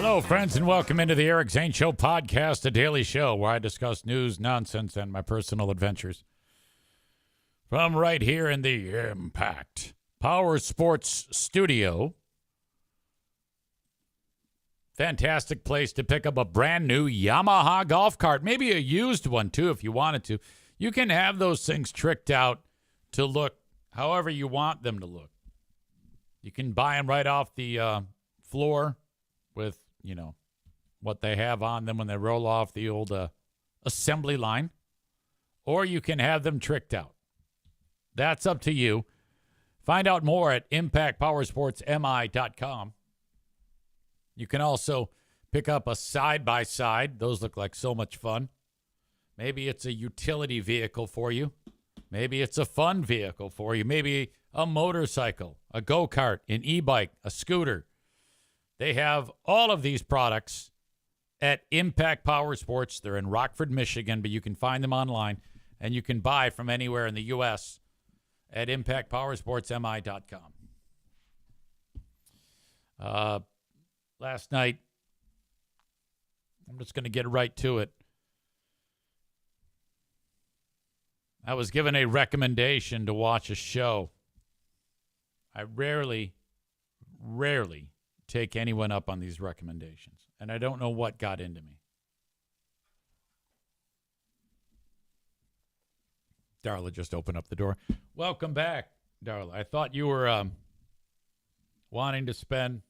Hello, friends, and welcome into the Eric Zane Show podcast, a daily show where I discuss news, nonsense, and my personal adventures. From right here in the Impact Power Sports Studio. Fantastic place to pick up a brand new Yamaha golf cart, maybe a used one too if you wanted to. You can have those things tricked out to look however you want them to look. You can buy them right off the floor with, you know, what they have on them when they roll off the old assembly line. Or you can have them tricked out. That's up to you. Find out more at impactpowersportsmi.com. You can also pick up a side-by-side. Those look like so much fun. Maybe it's a utility vehicle for you. Maybe it's a fun vehicle for you. Maybe a motorcycle, a go-kart, an e-bike, a scooter. They have all of these products at Impact Power Sports. They're in Rockford, Michigan, but you can find them online, and you can buy from anywhere in the U.S. at impactpowersportsmi.com. Last night, I'm just going to get right to it. I was given a recommendation to watch a show. I rarely take anyone up on these recommendations, and I don't know what got into me. Darla just opened up the door. Welcome back, Darla. I thought you were wanting to spend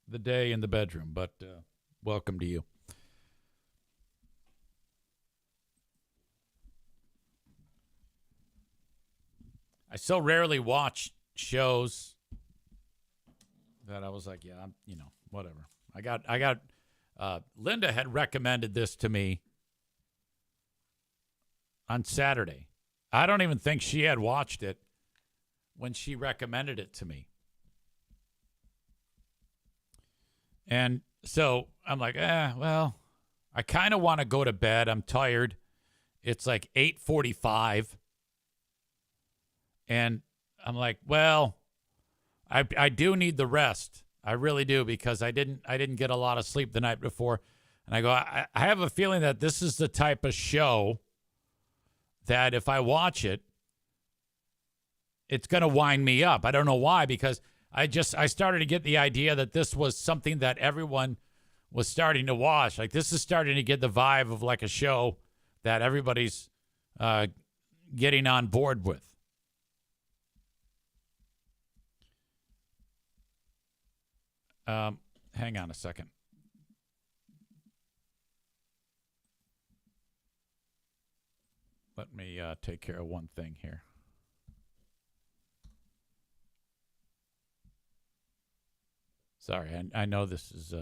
the day in the bedroom, but welcome to you. I so rarely watch shows that I was like, yeah, whatever. I got Linda had recommended this to me on Saturday. I don't even think she had watched it when she recommended it to me. And so I'm like, well, I kind of want to go to bed. I'm tired. It's like 8:45. And I'm like, well, I do need the rest. I really do, because I didn't get a lot of sleep the night before. And I go, I have a feeling that this is the type of show that if I watch it, it's going to wind me up. I don't know why, because I started to get the idea that this was something that everyone was starting to watch. Like, this is starting to get the vibe of like a show that everybody's getting on board with. Hang on a second. Let me take care of one thing here. Sorry, I know this is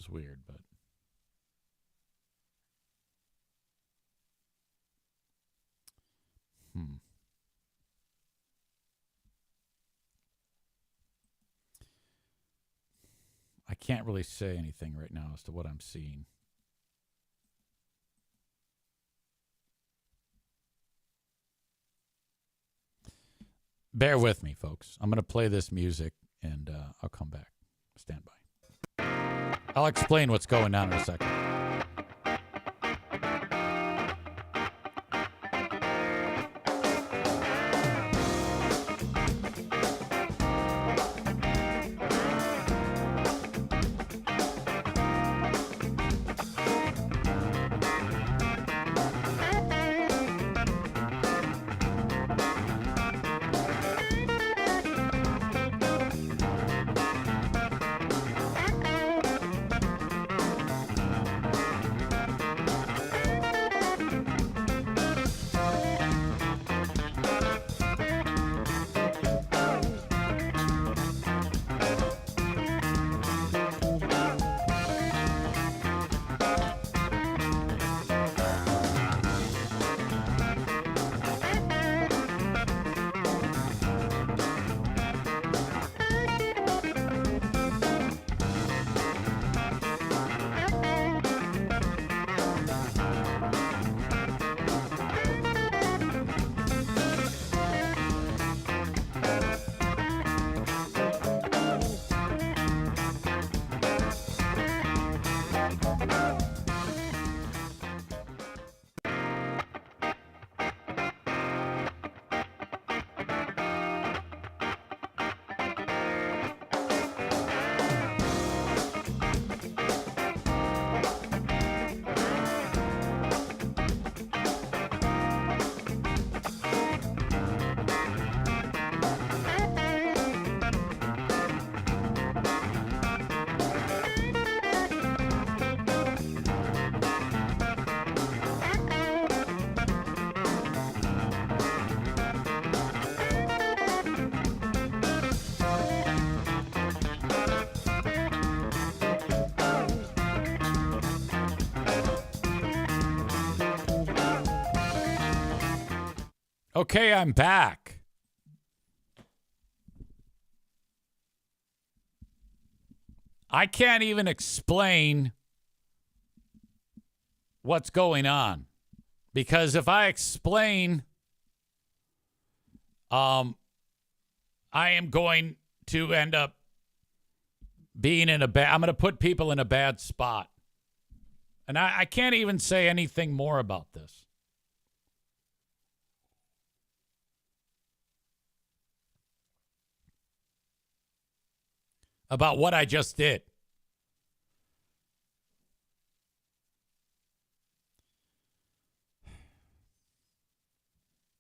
weird, but I can't really say anything right now as to what I'm seeing. Bear with me, folks. I'm going to play this music, and I'll come back. Stand by. I'll explain what's going on in a second. Okay, I'm back. I can't even explain what's going on. Because if I explain, I am going to end up being in a bad, I'm going to put people in a bad spot. And I can't even say anything more about this. About what I just did.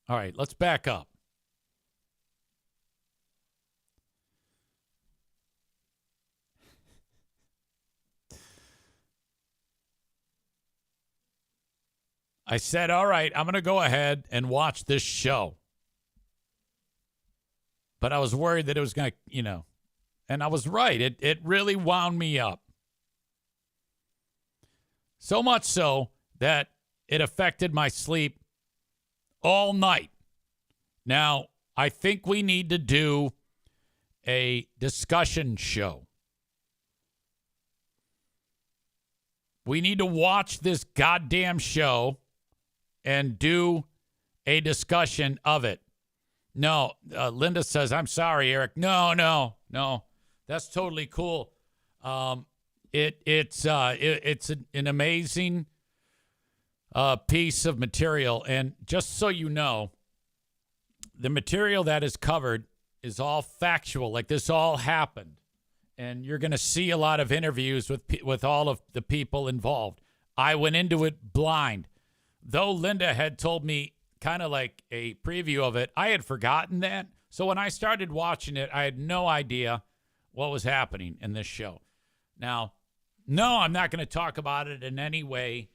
All right, let's back up. I said, all right, I'm going to go ahead and watch this show. But I was worried that it was going to, and I was right. It really wound me up. So much so that it affected my sleep all night. Now, I think we need to do a discussion show. We need to watch this goddamn show and do a discussion of it. No, Linda says, I'm sorry, Eric. No. That's totally cool. It's an amazing piece of material. And just so you know, the material that is covered is all factual. Like this all happened. And you're going to see a lot of interviews with all of the people involved. I went into it blind. Though Linda had told me kind of like a preview of it, I had forgotten that. So when I started watching it, I had no idea what was happening in this show. Now, no, I'm not going to talk about it in any way,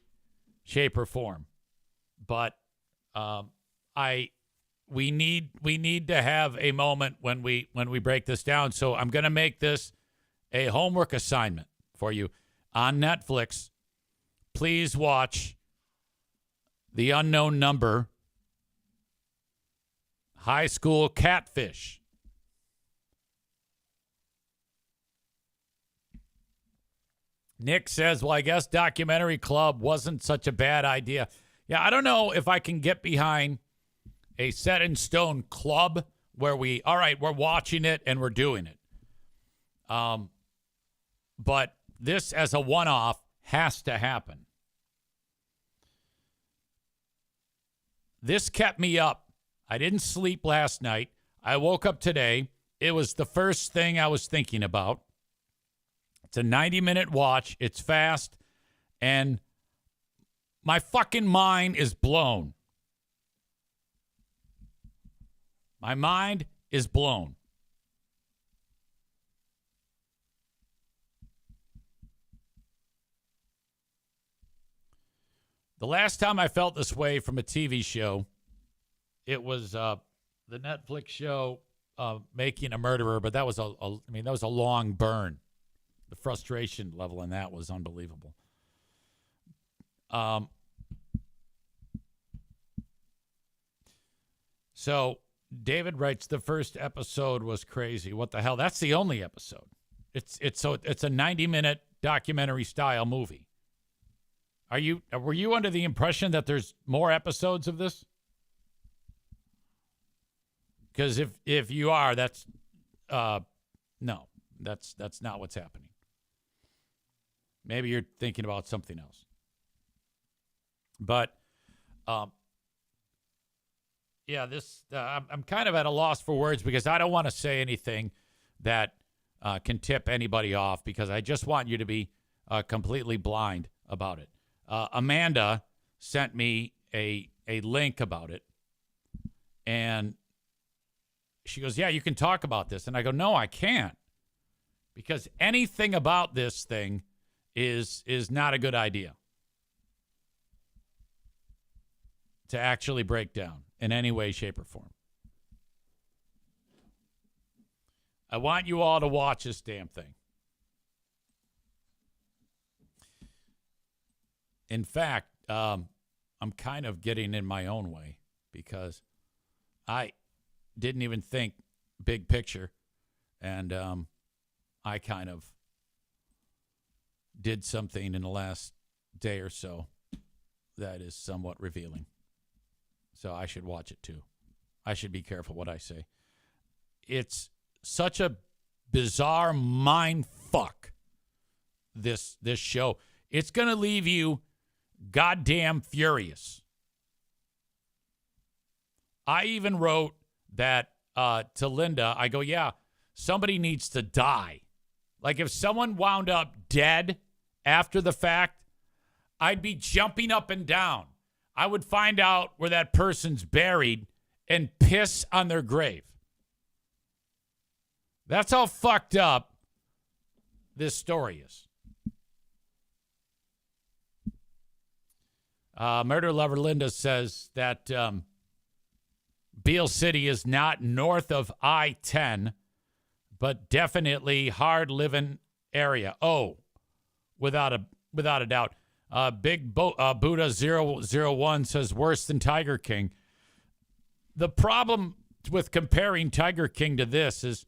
shape, or form. But we need to have a moment when we break this down. So I'm going to make this a homework assignment for you on Netflix. Please watch The Unknown Number, High School Catfish. Nick says, well, I guess Documentary Club wasn't such a bad idea. Yeah, I don't know if I can get behind a set-in-stone club where we're watching it and we're doing it. But this, as a one-off, has to happen. This kept me up. I didn't sleep last night. I woke up today. It was the first thing I was thinking about. It's a 90-minute watch. It's fast. And my fucking mind is blown. My mind is blown. The last time I felt this way from a TV show, it was the Netflix show Making a Murderer, but that was that was a long burn. The frustration level in that was unbelievable. So David writes, the first episode was crazy. What the hell? That's the only episode. It's a 90-minute documentary style movie. Were you under the impression that there's more episodes of this? Because if you are, that's no, that's not what's happening. Maybe you're thinking about something else. But yeah, this I'm kind of at a loss for words because I don't want to say anything that can tip anybody off because I just want you to be completely blind about it. Amanda sent me a link about it, and she goes, yeah, you can talk about this. And I go, no, I can't, because anything about this thing is not a good idea to actually break down in any way, shape, or form. I want you all to watch this damn thing. In fact, I'm kind of getting in my own way because I didn't even think big picture. And I kind of did something in the last day or so that is somewhat revealing. So I should watch it too. I should be careful what I say. It's such a bizarre mind fuck, this show. It's going to leave you goddamn furious. I even wrote that to Linda. I go, yeah, somebody needs to die. Like if someone wound up dead after the fact, I'd be jumping up and down. I would find out where that person's buried and piss on their grave. That's how fucked up this story is. Murder Lover Linda says that Beale City is not north of I-10, but definitely hard-living area. Oh, without a doubt. Big Buddha 001 says worse than Tiger King. The problem with comparing Tiger King to this is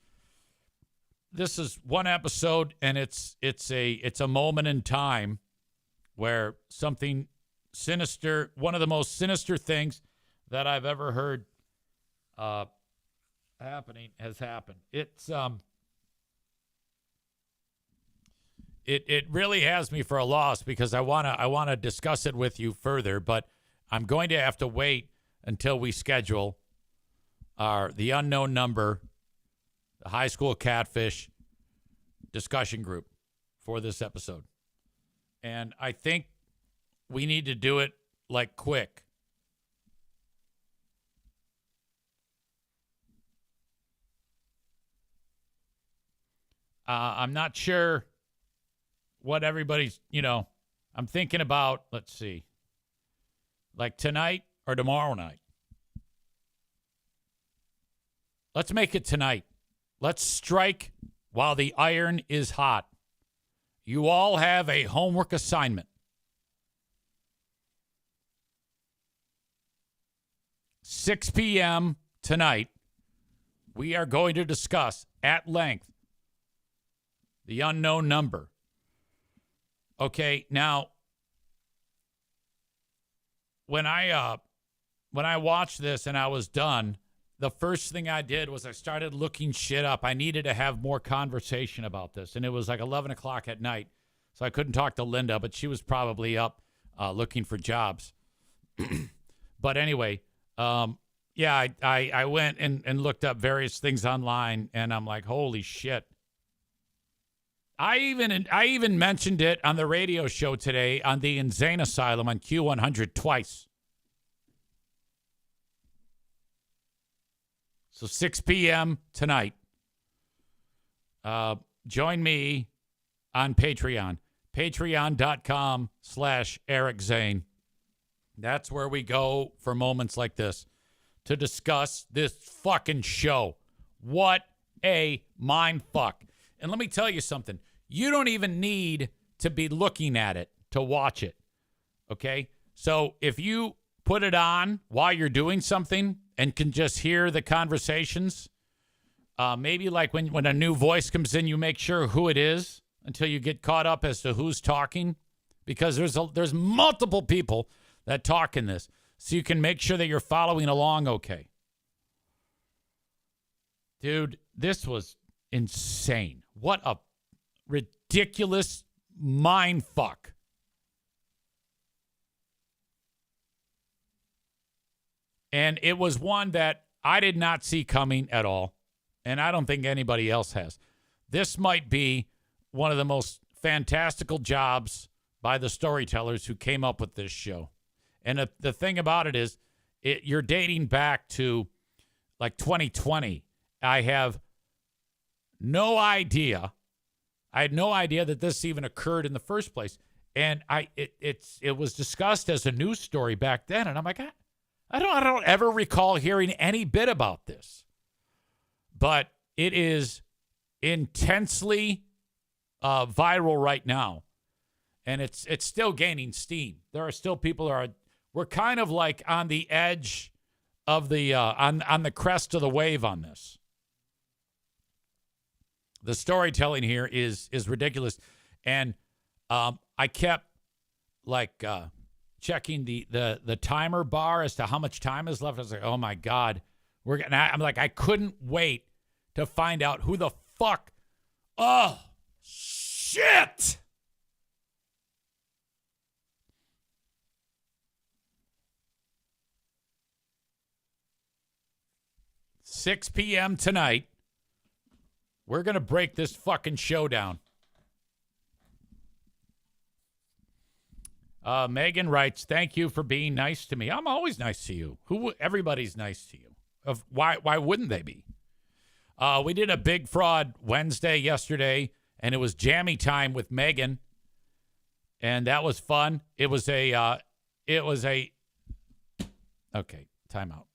one episode, and it's a moment in time where something sinister, one of the most sinister things that I've ever heard happening has happened. It really has me for a loss because I wanna discuss it with you further, but I'm going to have to wait until we schedule the unknown number, the high school catfish discussion group for this episode. And I think we need to do it like quick. I'm not sure what everybody's, I'm thinking about, let's see, like tonight or tomorrow night. Let's make it tonight. Let's strike while the iron is hot. You all have a homework assignment. 6 p.m. tonight, we are going to discuss at length the unknown number. Okay, now, when I watched this and I was done, the first thing I did was I started looking shit up. I needed to have more conversation about this, and it was like 11 o'clock at night, so I couldn't talk to Linda, but she was probably up looking for jobs. But anyway, yeah, I went and looked up various things online, and I'm like, holy shit. I even mentioned it on the radio show today on the Insane Asylum on Q100 twice. So 6 p.m. tonight. Join me on Patreon. Patreon.com/Eric Zane. That's where we go for moments like this to discuss this fucking show. What a mind fuck. And let me tell you something. You don't even need to be looking at it to watch it. Okay? So if you put it on while you're doing something and can just hear the conversations, maybe like when a new voice comes in, you make sure who it is until you get caught up as to who's talking, because there's multiple people that talk in this, so you can make sure that you're following along okay. Dude, this was insane. What a ridiculous mind fuck. And it was one that I did not see coming at all, and I don't think anybody else has. This might be one of the most fantastical jobs by the storytellers who came up with this show. And the thing about it is, you're dating back to like 2020. I have no idea. I had no idea that this even occurred in the first place. And it was discussed as a news story back then. And I'm like, I don't ever recall hearing any bit about this. But it is intensely viral right now. And it's still gaining steam. There are still people we're kind of like on the edge of the on the crest of the wave on this. The storytelling here is ridiculous, and I kept checking the timer bar as to how much time is left. I was like, oh my God, I'm like, I couldn't wait to find out who the fuck. Oh shit! $6 p.m. tonight. We're going to break this fucking show down. Megan writes, thank you for being nice to me. I'm always nice to you. Everybody's nice to you. Why wouldn't they be? We did a Big Fraud Wednesday yesterday, and it was jammy time with Megan, and that was fun. Okay, time out.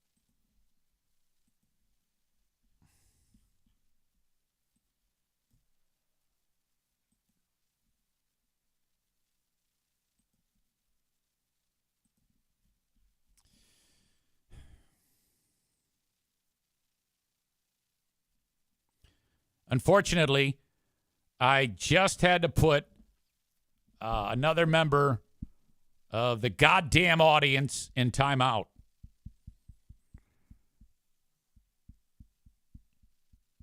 Unfortunately, I just had to put another member of the goddamn audience in timeout.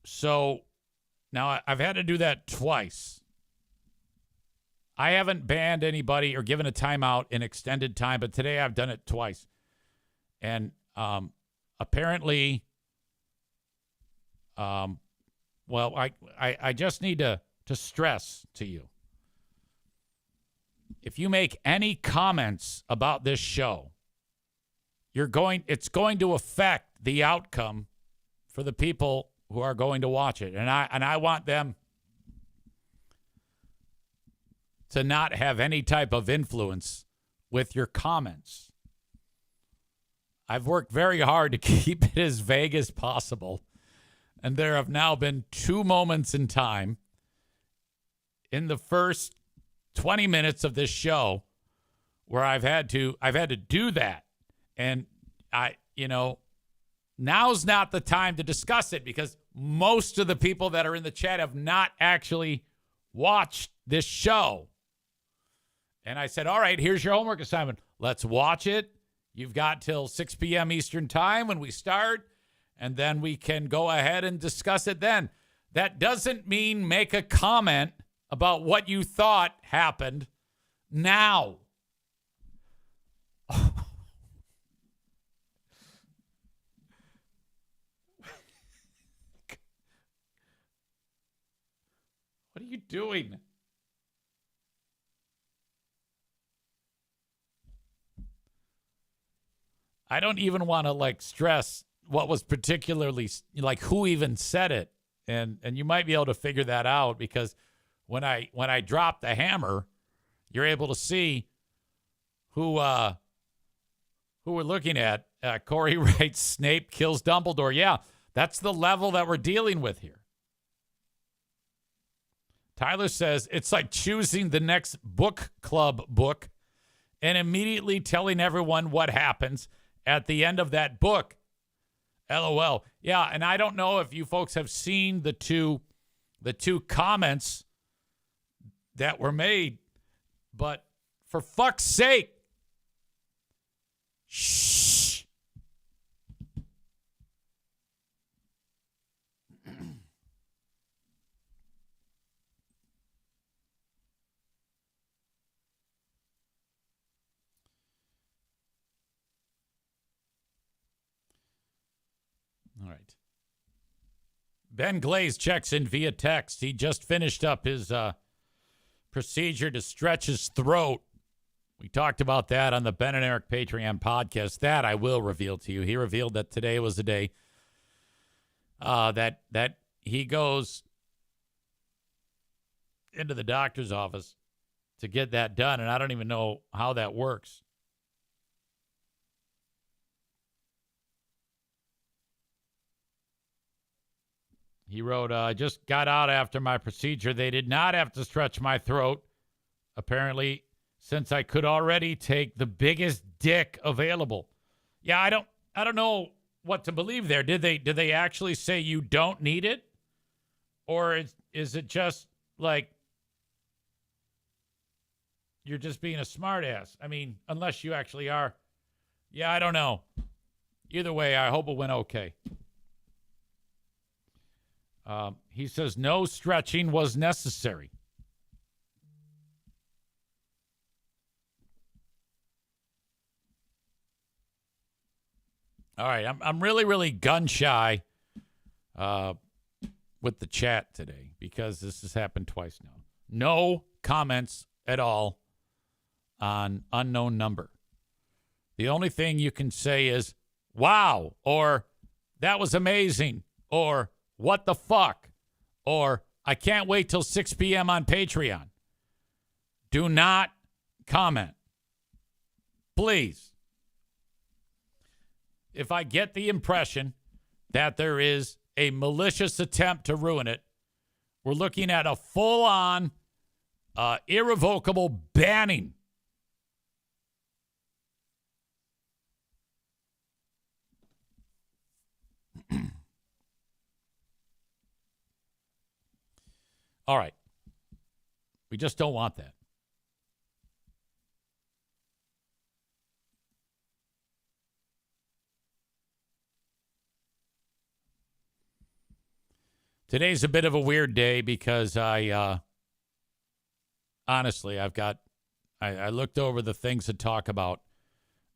So now I've had to do that twice. I haven't banned anybody or given a timeout in extended time, but today I've done it twice. And apparently, well, I just need to stress to you. If you make any comments about this show, it's going to affect the outcome for the people who are going to watch it. And I want them to not have any type of influence with your comments. I've worked very hard to keep it as vague as possible. And there have now been 2 moments in time in the first 20 minutes of this show where I've had to do that. And now's not the time to discuss it because most of the people that are in the chat have not actually watched this show. And I said, all right, here's your homework assignment. Let's watch it. You've got till 6 p.m. Eastern time when we start. And then we can go ahead and discuss it then. That doesn't mean make a comment about what you thought happened now. What are you doing? I don't even want to stress what was particularly who even said it. And you might be able to figure that out because when I drop the hammer, you're able to see who we're looking at. Corey writes, Snape kills Dumbledore. Yeah, that's the level that we're dealing with here. Tyler says, it's like choosing the next book club book and immediately telling everyone what happens at the end of that book. LOL. Yeah, and I don't know if you folks have seen the two comments that were made, but for fuck's sake, shh. All right. Ben Glaze checks in via text. He just finished up his procedure to stretch his throat. We talked about that on the Ben and Eric Patreon podcast. That I will reveal to you. He revealed that today was the day that he goes into the doctor's office to get that done, and I don't even know how that works. He wrote, I just got out after my procedure. They did not have to stretch my throat, apparently, since I could already take the biggest dick available. Yeah, I don't know what to believe there. Did they actually say you don't need it? Or is it just like you're just being a smartass? I mean, unless you actually are. Yeah, I don't know. Either way, I hope it went okay. He says no stretching was necessary. All right, I'm really, really gun shy with the chat today because this has happened twice now. No comments at all on unknown number. The only thing you can say is, wow, or that was amazing, or what the fuck, or I can't wait till 6 p.m. on Patreon. Do not comment. Please. If I get the impression that there is a malicious attempt to ruin it, we're looking at a full-on, irrevocable banning. All right. We just don't want that. Today's a bit of a weird day because honestly, I looked over the things to talk about,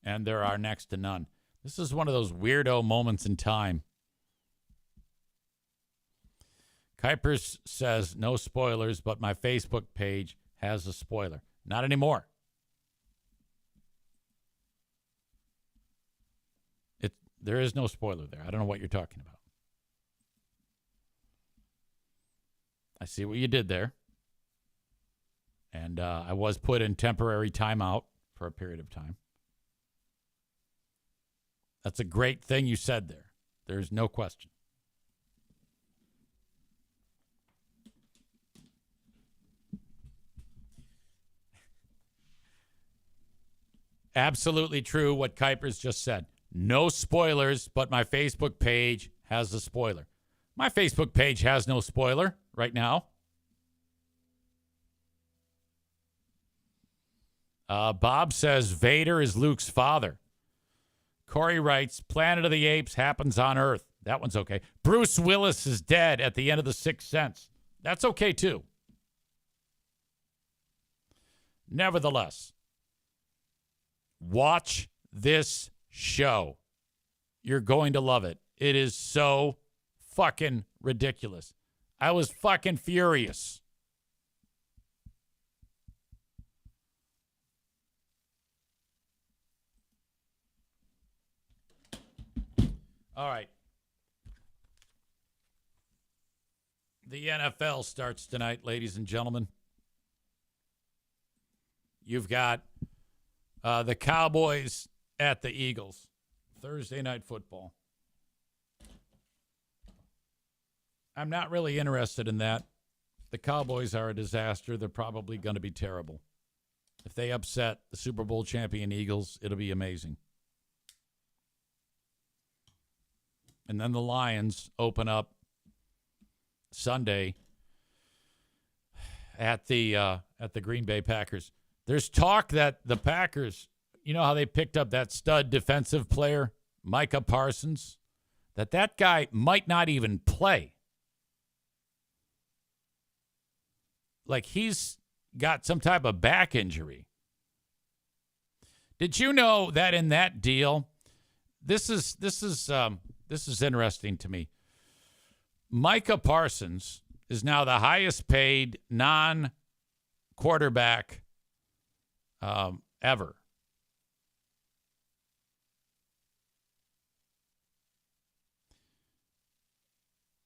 and there are next to none. This is one of those weirdo moments in time. Kuipers says, no spoilers, but my Facebook page has a spoiler. Not anymore. There is no spoiler there. I don't know what you're talking about. I see what you did there. And I was put in temporary timeout for a period of time. That's a great thing you said there. There's no question. Absolutely true what Kuipers just said. No spoilers, but my Facebook page has a spoiler. My Facebook page has no spoiler right now. Bob says Vader is Luke's father. Corey writes, Planet of the Apes happens on Earth. That one's okay. Bruce Willis is dead at the end of The Sixth Sense. That's okay, too. Nevertheless, watch this show. You're going to love it. It is so fucking ridiculous. I was fucking furious. All right. The NFL starts tonight, ladies and gentlemen. You've got the Cowboys at the Eagles. Thursday night football. I'm not really interested in that. The Cowboys are a disaster. They're probably going to be terrible. If they upset the Super Bowl champion Eagles, it'll be amazing. And then the Lions open up Sunday at the Green Bay Packers. There's talk that the Packers, you know how they picked up that stud defensive player, Micah Parsons, that guy might not even play. Like he's got some type of back injury. Did you know that in that deal, this is interesting to me. Micah Parsons is now the highest paid non-quarterback ever.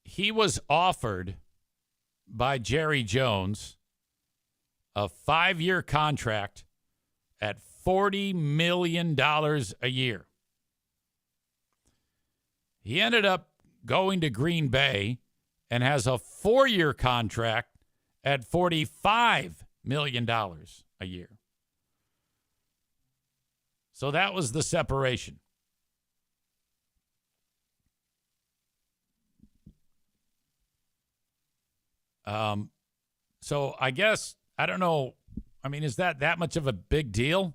He was offered by Jerry Jones a 5-year contract at $40 million a year. He ended up going to Green Bay and has a 4-year contract at $45 million a year. So that was the separation. So I guess, I don't know. I mean, is that much of a big deal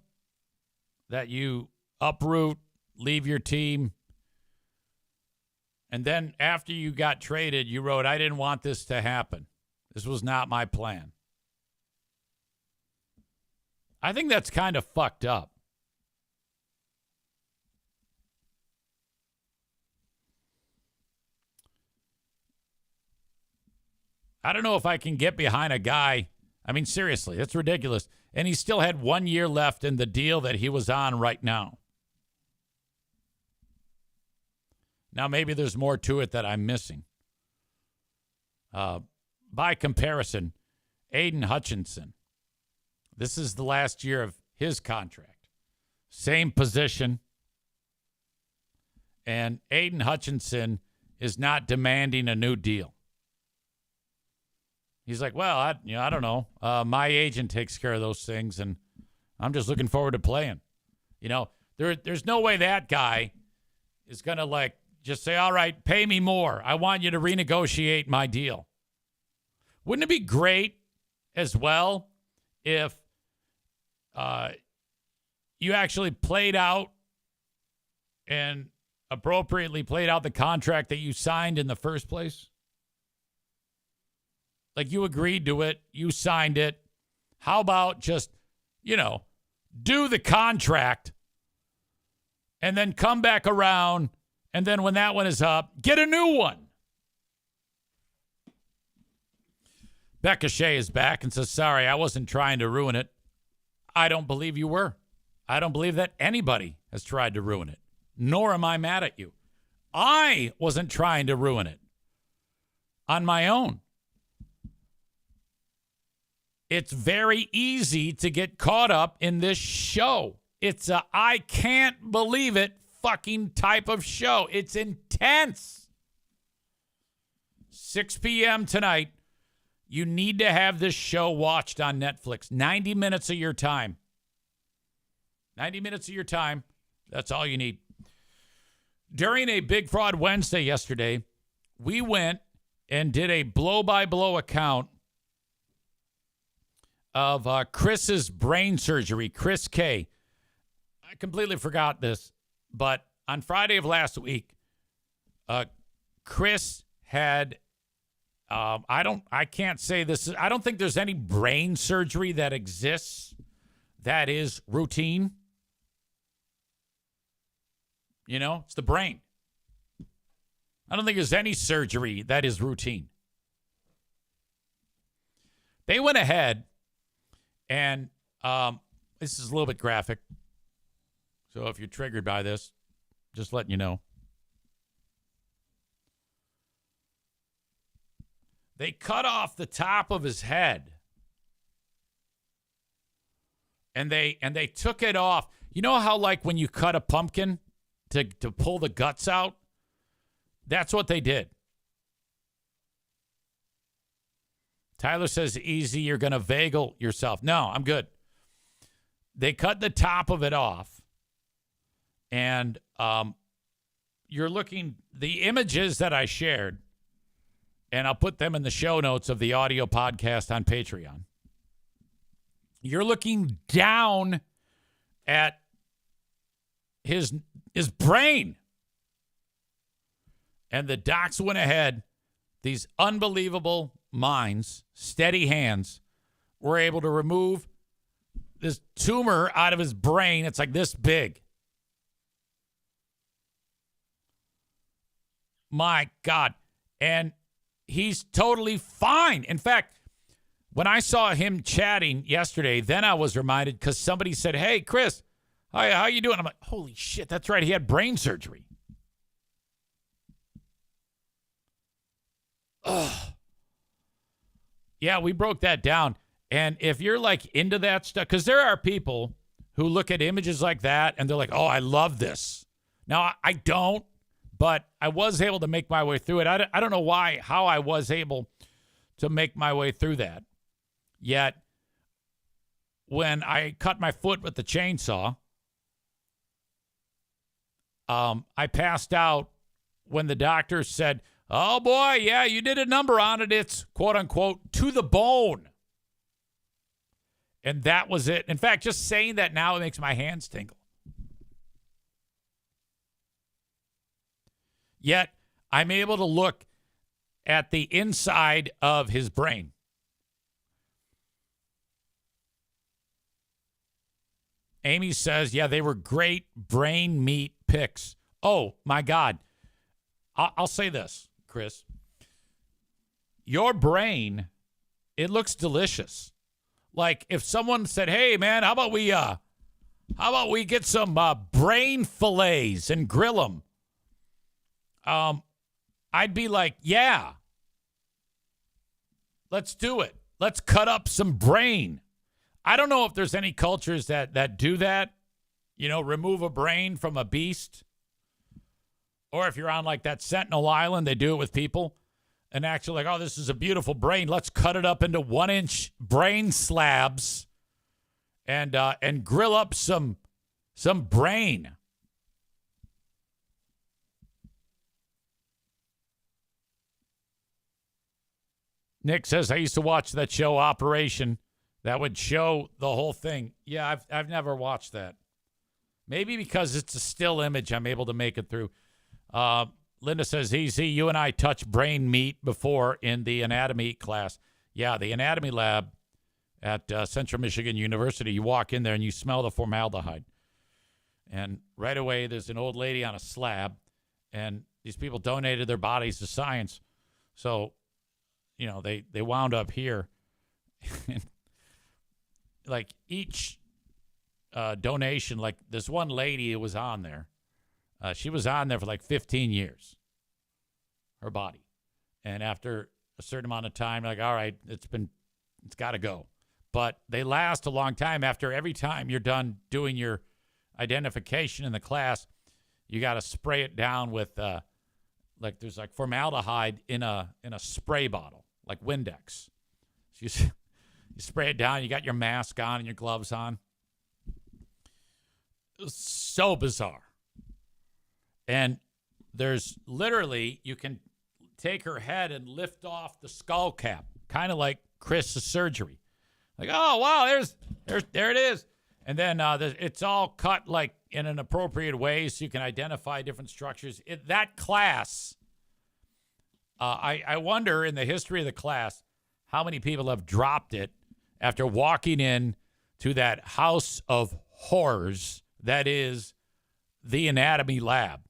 that you uproot, leave your team, and then after you got traded, you wrote, I didn't want this to happen. This was not my plan. I think that's kind of fucked up. I don't know if I can get behind a guy. I mean, seriously, that's ridiculous. And he still had 1 year left in the deal that he was on right now. Now, maybe there's more to it that I'm missing. By comparison, Aiden Hutchinson. This is the last year of his contract. Same position. And Aiden Hutchinson is not demanding a new deal. He's like, well, I don't know. My agent takes care of those things, and I'm just looking forward to playing. There's no way that guy is going to, just say, all right, pay me more. I want you to renegotiate my deal. Wouldn't it be great as well if you actually played out and appropriately played out the contract that you signed in the first place? Like, you agreed to it. You signed it. How about just, do the contract and then come back around, and then when that one is up, get a new one. Becca Shea is back and says, sorry, I wasn't trying to ruin it. I don't believe you were. I don't believe that anybody has tried to ruin it, nor am I mad at you. I wasn't trying to ruin it on my own. It's very easy to get caught up in this show. It's a I can't believe it fucking type of show. It's intense. 6 p.m. tonight. You need to have this show watched on Netflix. 90 minutes of your time. 90 minutes of your time. That's all you need. During a Big Fraud Wednesday yesterday, we went and did a blow-by-blow account of Chris's brain surgery, Chris K. I completely forgot this, but on Friday of last week, Chris had, I can't say this, I don't think there's any brain surgery that exists that is routine. It's the brain. I don't think there's any surgery that is routine. They went ahead and this is a little bit graphic. So if you're triggered by this, just letting you know. They cut off the top of his head. And they took it off. You know how when you cut a pumpkin to pull the guts out? That's what they did. Tyler says, easy, you're going to vagal yourself. No, I'm good. They cut the top of it off. And you're looking, the images that I shared, and I'll put them in the show notes of the audio podcast on Patreon. You're looking down at his brain. And the docs went ahead. These unbelievable minds, steady hands, were able to remove this tumor out of his brain. It's like this big. My God. And he's totally fine. In fact, when I saw him chatting yesterday, then I was reminded because somebody said, hey, Chris, how you doing? I'm like, holy shit, that's right. He had brain surgery. Ugh. Yeah, we broke that down. And if you're into that stuff, because there are people who look at images like that and they're like, oh, I love this. Now, I don't, but I was able to make my way through it. I don't know how I was able to make my way through that. Yet, when I cut my foot with the chainsaw, I passed out when the doctor said, Oh, boy, yeah, you did a number on it. It's, quote unquote, to the bone. And that was it. In fact, just saying that now, it makes my hands tingle. Yet, I'm able to look at the inside of his brain. Amy says, yeah, they were great brain meat picks. Oh, my God. I'll say this, Chris. Your brain, it looks delicious. Like if someone said, hey, man, how about we get some brain fillets and grill them? I'd be like, yeah, let's do it. Let's cut up some brain. I don't know if there's any cultures that do that, remove a brain from a beast. Or if you're on like that Sentinel Island, they do it with people and actually like, oh, this is a beautiful brain. Let's cut it up into 1-inch brain slabs and grill up some brain. Nick says, I used to watch that show Operation that would show the whole thing. Yeah, I've never watched that. Maybe because it's a still image, I'm able to make it through. Linda says, easy, you and I touched brain meat before in the anatomy class. Yeah, the anatomy lab at Central Michigan University, you walk in there and you smell the formaldehyde. And right away, there's an old lady on a slab, and these people donated their bodies to science. So, they wound up here. Like each donation, like this one lady who was on there, she was on there for like 15 years, her body. And after a certain amount of time, like, all right, it's got to go. But they last a long time. After every time you're done doing your identification in the class, you got to spray it down with, there's like formaldehyde in a spray bottle, like Windex. So you spray it down, you got your mask on and your gloves on. It was so bizarre. And there's literally, you can take her head and lift off the skull cap, kind of like Chris's surgery. Like, oh, wow, there it is. And then it's all cut like in an appropriate way so you can identify different structures. That class, I wonder in the history of the class how many people have dropped it after walking in to that house of horrors that is the anatomy lab.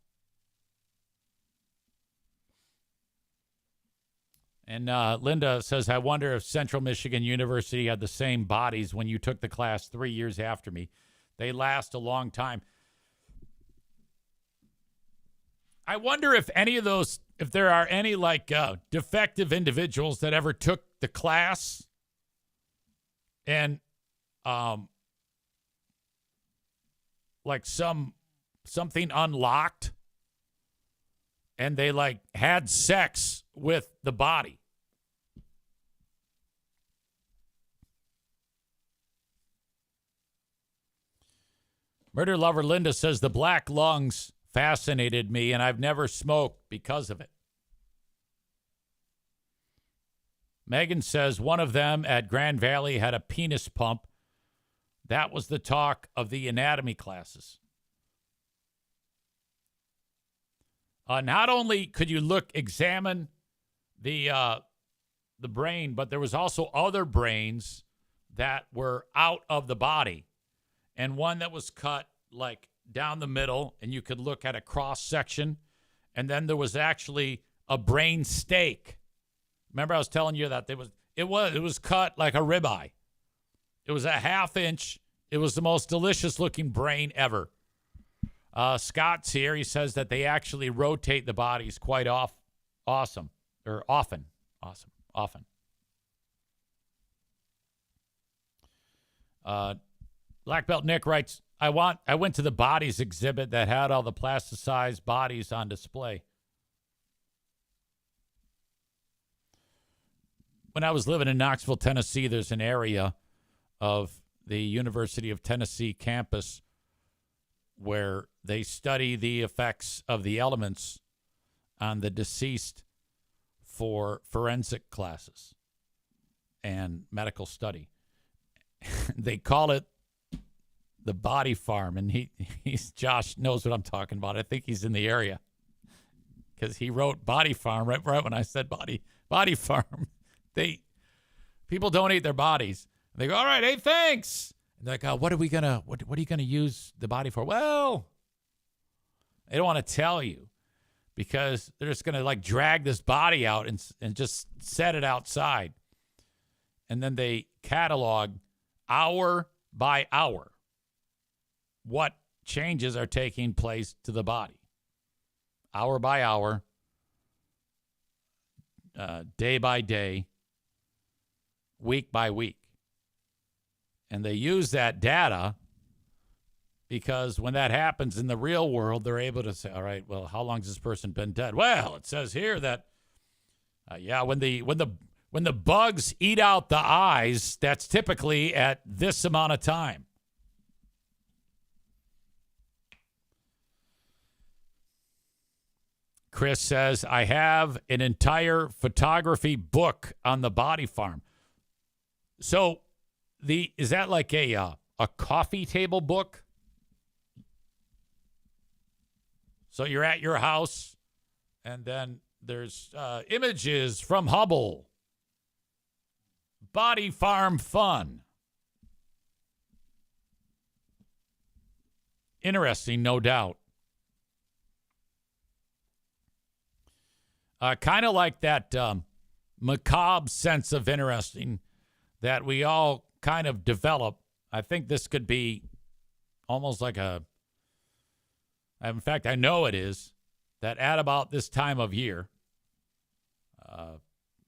And Linda says, I wonder if Central Michigan University had the same bodies when you took the class 3 years after me. They last a long time. I wonder if if there are any defective individuals that ever took the class and something unlocked and they had sex with the body. Murder lover Linda says the black lungs fascinated me and I've never smoked because of it. Megan says one of them at Grand Valley had a penis pump. That was the talk of the anatomy classes. Not only could you examine the brain, but there was also other brains that were out of the body, and one that was cut down the middle, and you could look at a cross section, and then there was actually a brain steak. Remember, I was telling you that it was cut like a ribeye. It was a half inch. It was the most delicious looking brain ever. Scott's here. He says that they actually rotate the bodies quite often. Black Belt Nick writes, I went to the bodies exhibit that had all the plasticized bodies on display. When I was living in Knoxville, Tennessee, there's an area of the University of Tennessee campus where they study the effects of the elements on the deceased for forensic classes and medical study. They call it the Body Farm, and he's Josh knows what I'm talking about. I think he's in the area because he wrote Body Farm right when I said body farm. People donate their bodies. They go, all right, hey, thanks. And they're like, what are you gonna use the body for? Well, they don't want to tell you because they're just gonna like drag this body out and just set it outside, and then they catalog hour by hour what changes are taking place to the body, hour by hour, day by day, week by week. And they use that data because when that happens in the real world, they're able to say, all right, well, how long has this person been dead? Well, it says here that, when the bugs eat out the eyes, that's typically at this amount of time. Chris says, I have an entire photography book on the Body Farm. So is that like a coffee table book? So you're at your house, and then there's images from Hubble. Body Farm fun. Interesting, no doubt. Kind of like that macabre sense of interesting that we all kind of develop. I think this could be almost like in fact, I know it is, that at about this time of year,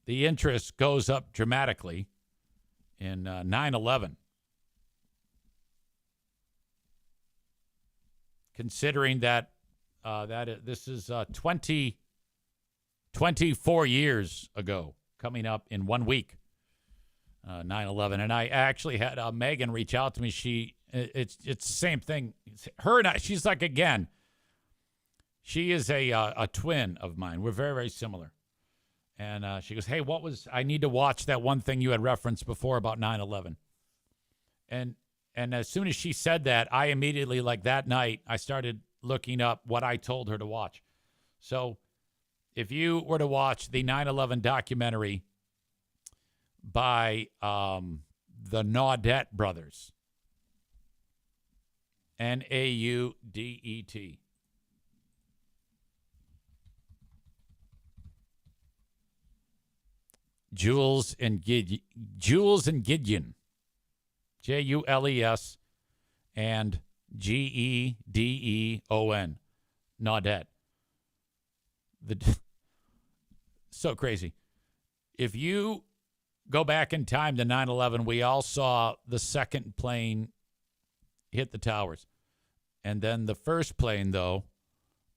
the interest goes up dramatically in 9/11. Considering that this is 24 years ago, coming up in 1 week, 9/11. And I actually had Megan reach out to me. It's the same thing. Her and I, she's like, again, she is a twin of mine. We're very, very similar. And she goes, hey, I need to watch that one thing you had referenced before about 9/11. And as soon as she said that, I immediately, like that night, I started looking up what I told her to watch. So if you were to watch the 9/11 documentary by the Naudet brothers, Naudet, Jules and Gideon, Jules and Gedeon, Naudet. So crazy. If you go back in time to 9/11, we all saw the second plane hit the towers. And then the first plane, though,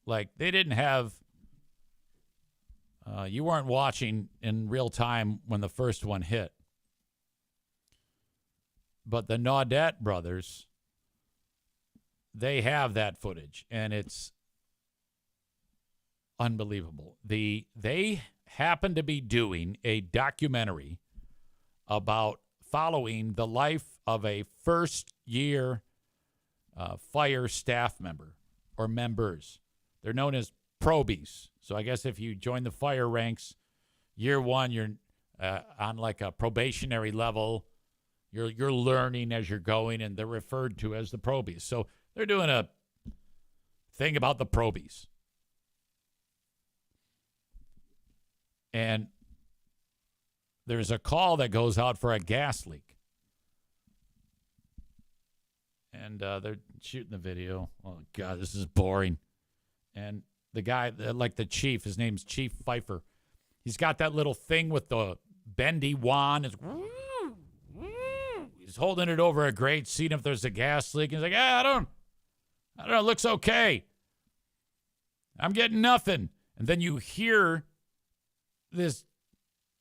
like they didn't have, you weren't watching in real time when the first one hit. But the Naudet brothers, they have that footage, and it's unbelievable. They happen to be doing a documentary about following the life of a first-year fire staff member or members. They're known as probies. So I guess if you join the fire ranks, year one, you're on like a probationary level. You're learning as you're going, and they're referred to as the probies. So they're doing a thing about the probies. And there's a call that goes out for a gas leak. And they're shooting the video. Oh, God, this is boring. And the guy, like the chief, his name's Chief Pfeiffer. He's got that little thing with the bendy wand. He's holding it over a grate, seeing if there's a gas leak. He's like, I don't know, it looks okay. I'm getting nothing. And then you hear this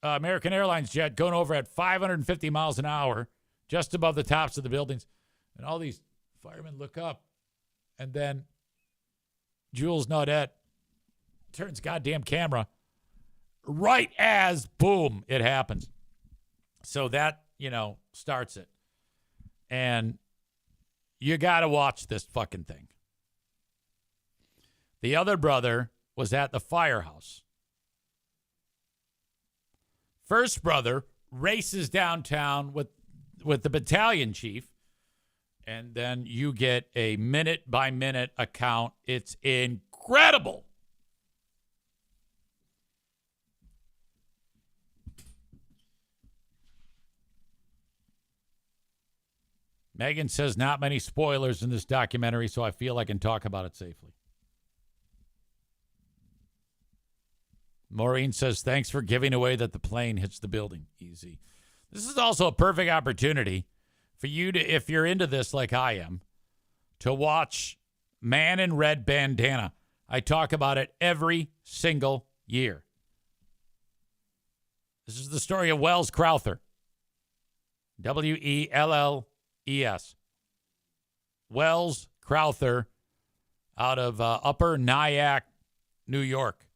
American Airlines jet going over at 550 miles an hour just above the tops of the buildings. And all these firemen look up. And then Jules Naudet turns goddamn camera right as, boom, it happens. So that, starts it. And you got to watch this fucking thing. The other brother was at the firehouse. First brother races downtown with the battalion chief, and then you get a minute-by-minute account. It's incredible. Megan says not many spoilers in this documentary, so I feel I can talk about it safely. Maureen says, thanks for giving away that the plane hits the building. Easy. This is also a perfect opportunity for you to, if you're into this like I am, to watch Man in Red Bandana. I talk about it every single year. This is the story of Wells Crowther. Wells. Wells Crowther out of Upper Nyack, New York.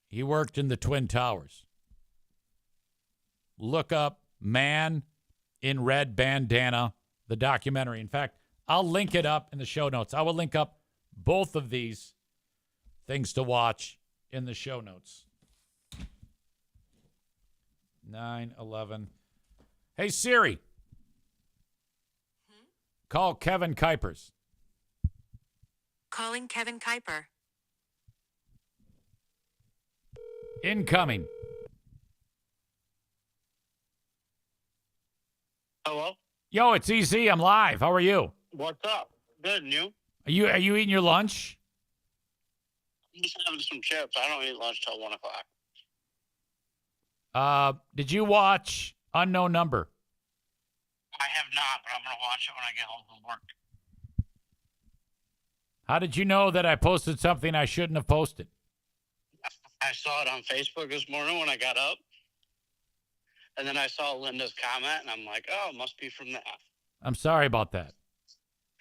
He worked in the Twin Towers. Look up Man in Red Bandana, the documentary. In fact, I'll link it up in the show notes. I will link up both of these things to watch in the show notes. 9/11. Hey, Siri. Call Kevin Kuipers. Calling Kevin Kuiper. Incoming. Hello? Yo, it's EZ. I'm live. How are you? What's up? Good, and you? Are you eating your lunch? I'm just having some chips. I don't eat lunch till 1 o'clock. Did you watch Unknown Number? I have not, but I'm going to watch it when I get home from work. How did you know that I posted something I shouldn't have posted? I saw it on Facebook this morning when I got up. And then I saw Linda's comment, and I'm like, oh, it must be from that. I'm sorry about that.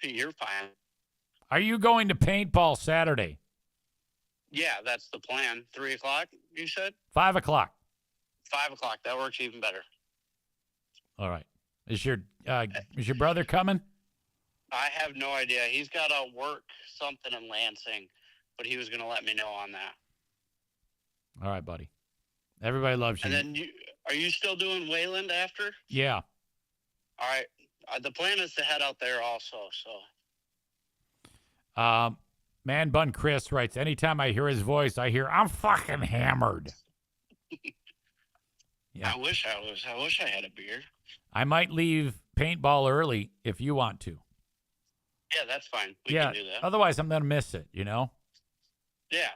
You're fine. Are you going to paintball Saturday? Yeah, that's the plan. 3 o'clock, you said? 5 o'clock. 5 o'clock. That works even better. All right. Is your brother coming? I have no idea. He's got to work something in Lansing, but he was going to let me know on that. All right, buddy. Everybody loves you. And then are you still doing Wayland after? Yeah. All right. The plan is to head out there also, so. Man Bun Chris writes, anytime I hear his voice, I hear, I'm fucking hammered. Yeah. I wish I had a beer. I might leave paintball early if you want to. Yeah, that's fine. We can do that. Otherwise, I'm going to miss it, you know? Yeah.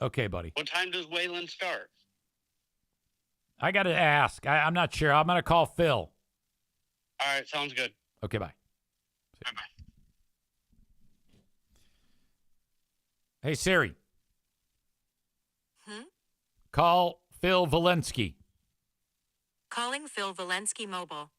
Okay, buddy. What time does Wayland start? I got to ask. I'm not sure. I'm going to call Phil. All right, sounds good. Okay, bye. Bye-bye. Hey, Siri. Call Phil Valensky. Calling Phil Valensky Mobile.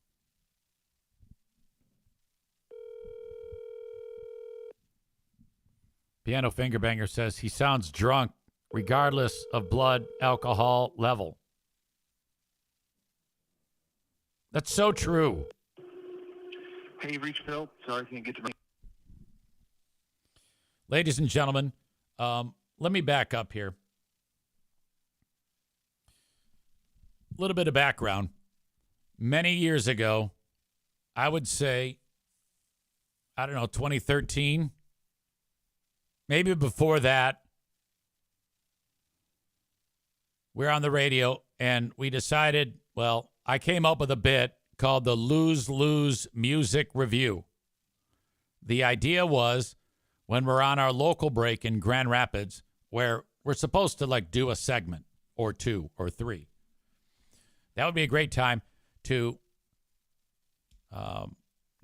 Piano Fingerbanger says he sounds drunk regardless of blood alcohol level. That's so true. Hey, you reached Phil. Sorry, can't get to me. Ladies and gentlemen, let me back up here. A little bit of background. Many years ago, I would say, 2013, maybe before that, we're on the radio and we decided, I came up with a bit called the Lose-Lose Music Review. The idea was when we're on our local break in Grand Rapids, where we're supposed to do a segment or 2 or 3. That would be a great time to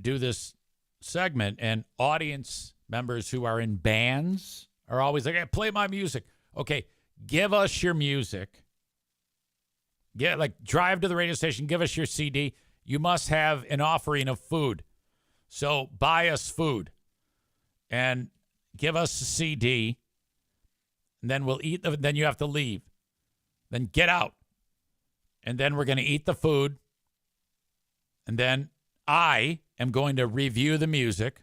do this segment. And audience members who are in bands are always like, hey, play my music. Okay, give us your music. Drive to the radio station, give us your CD. You must have an offering of food. So buy us food and give us a CD. And then we'll eat. Then you have to leave. Then get out. And then we're going to eat the food. And then I am going to review the music.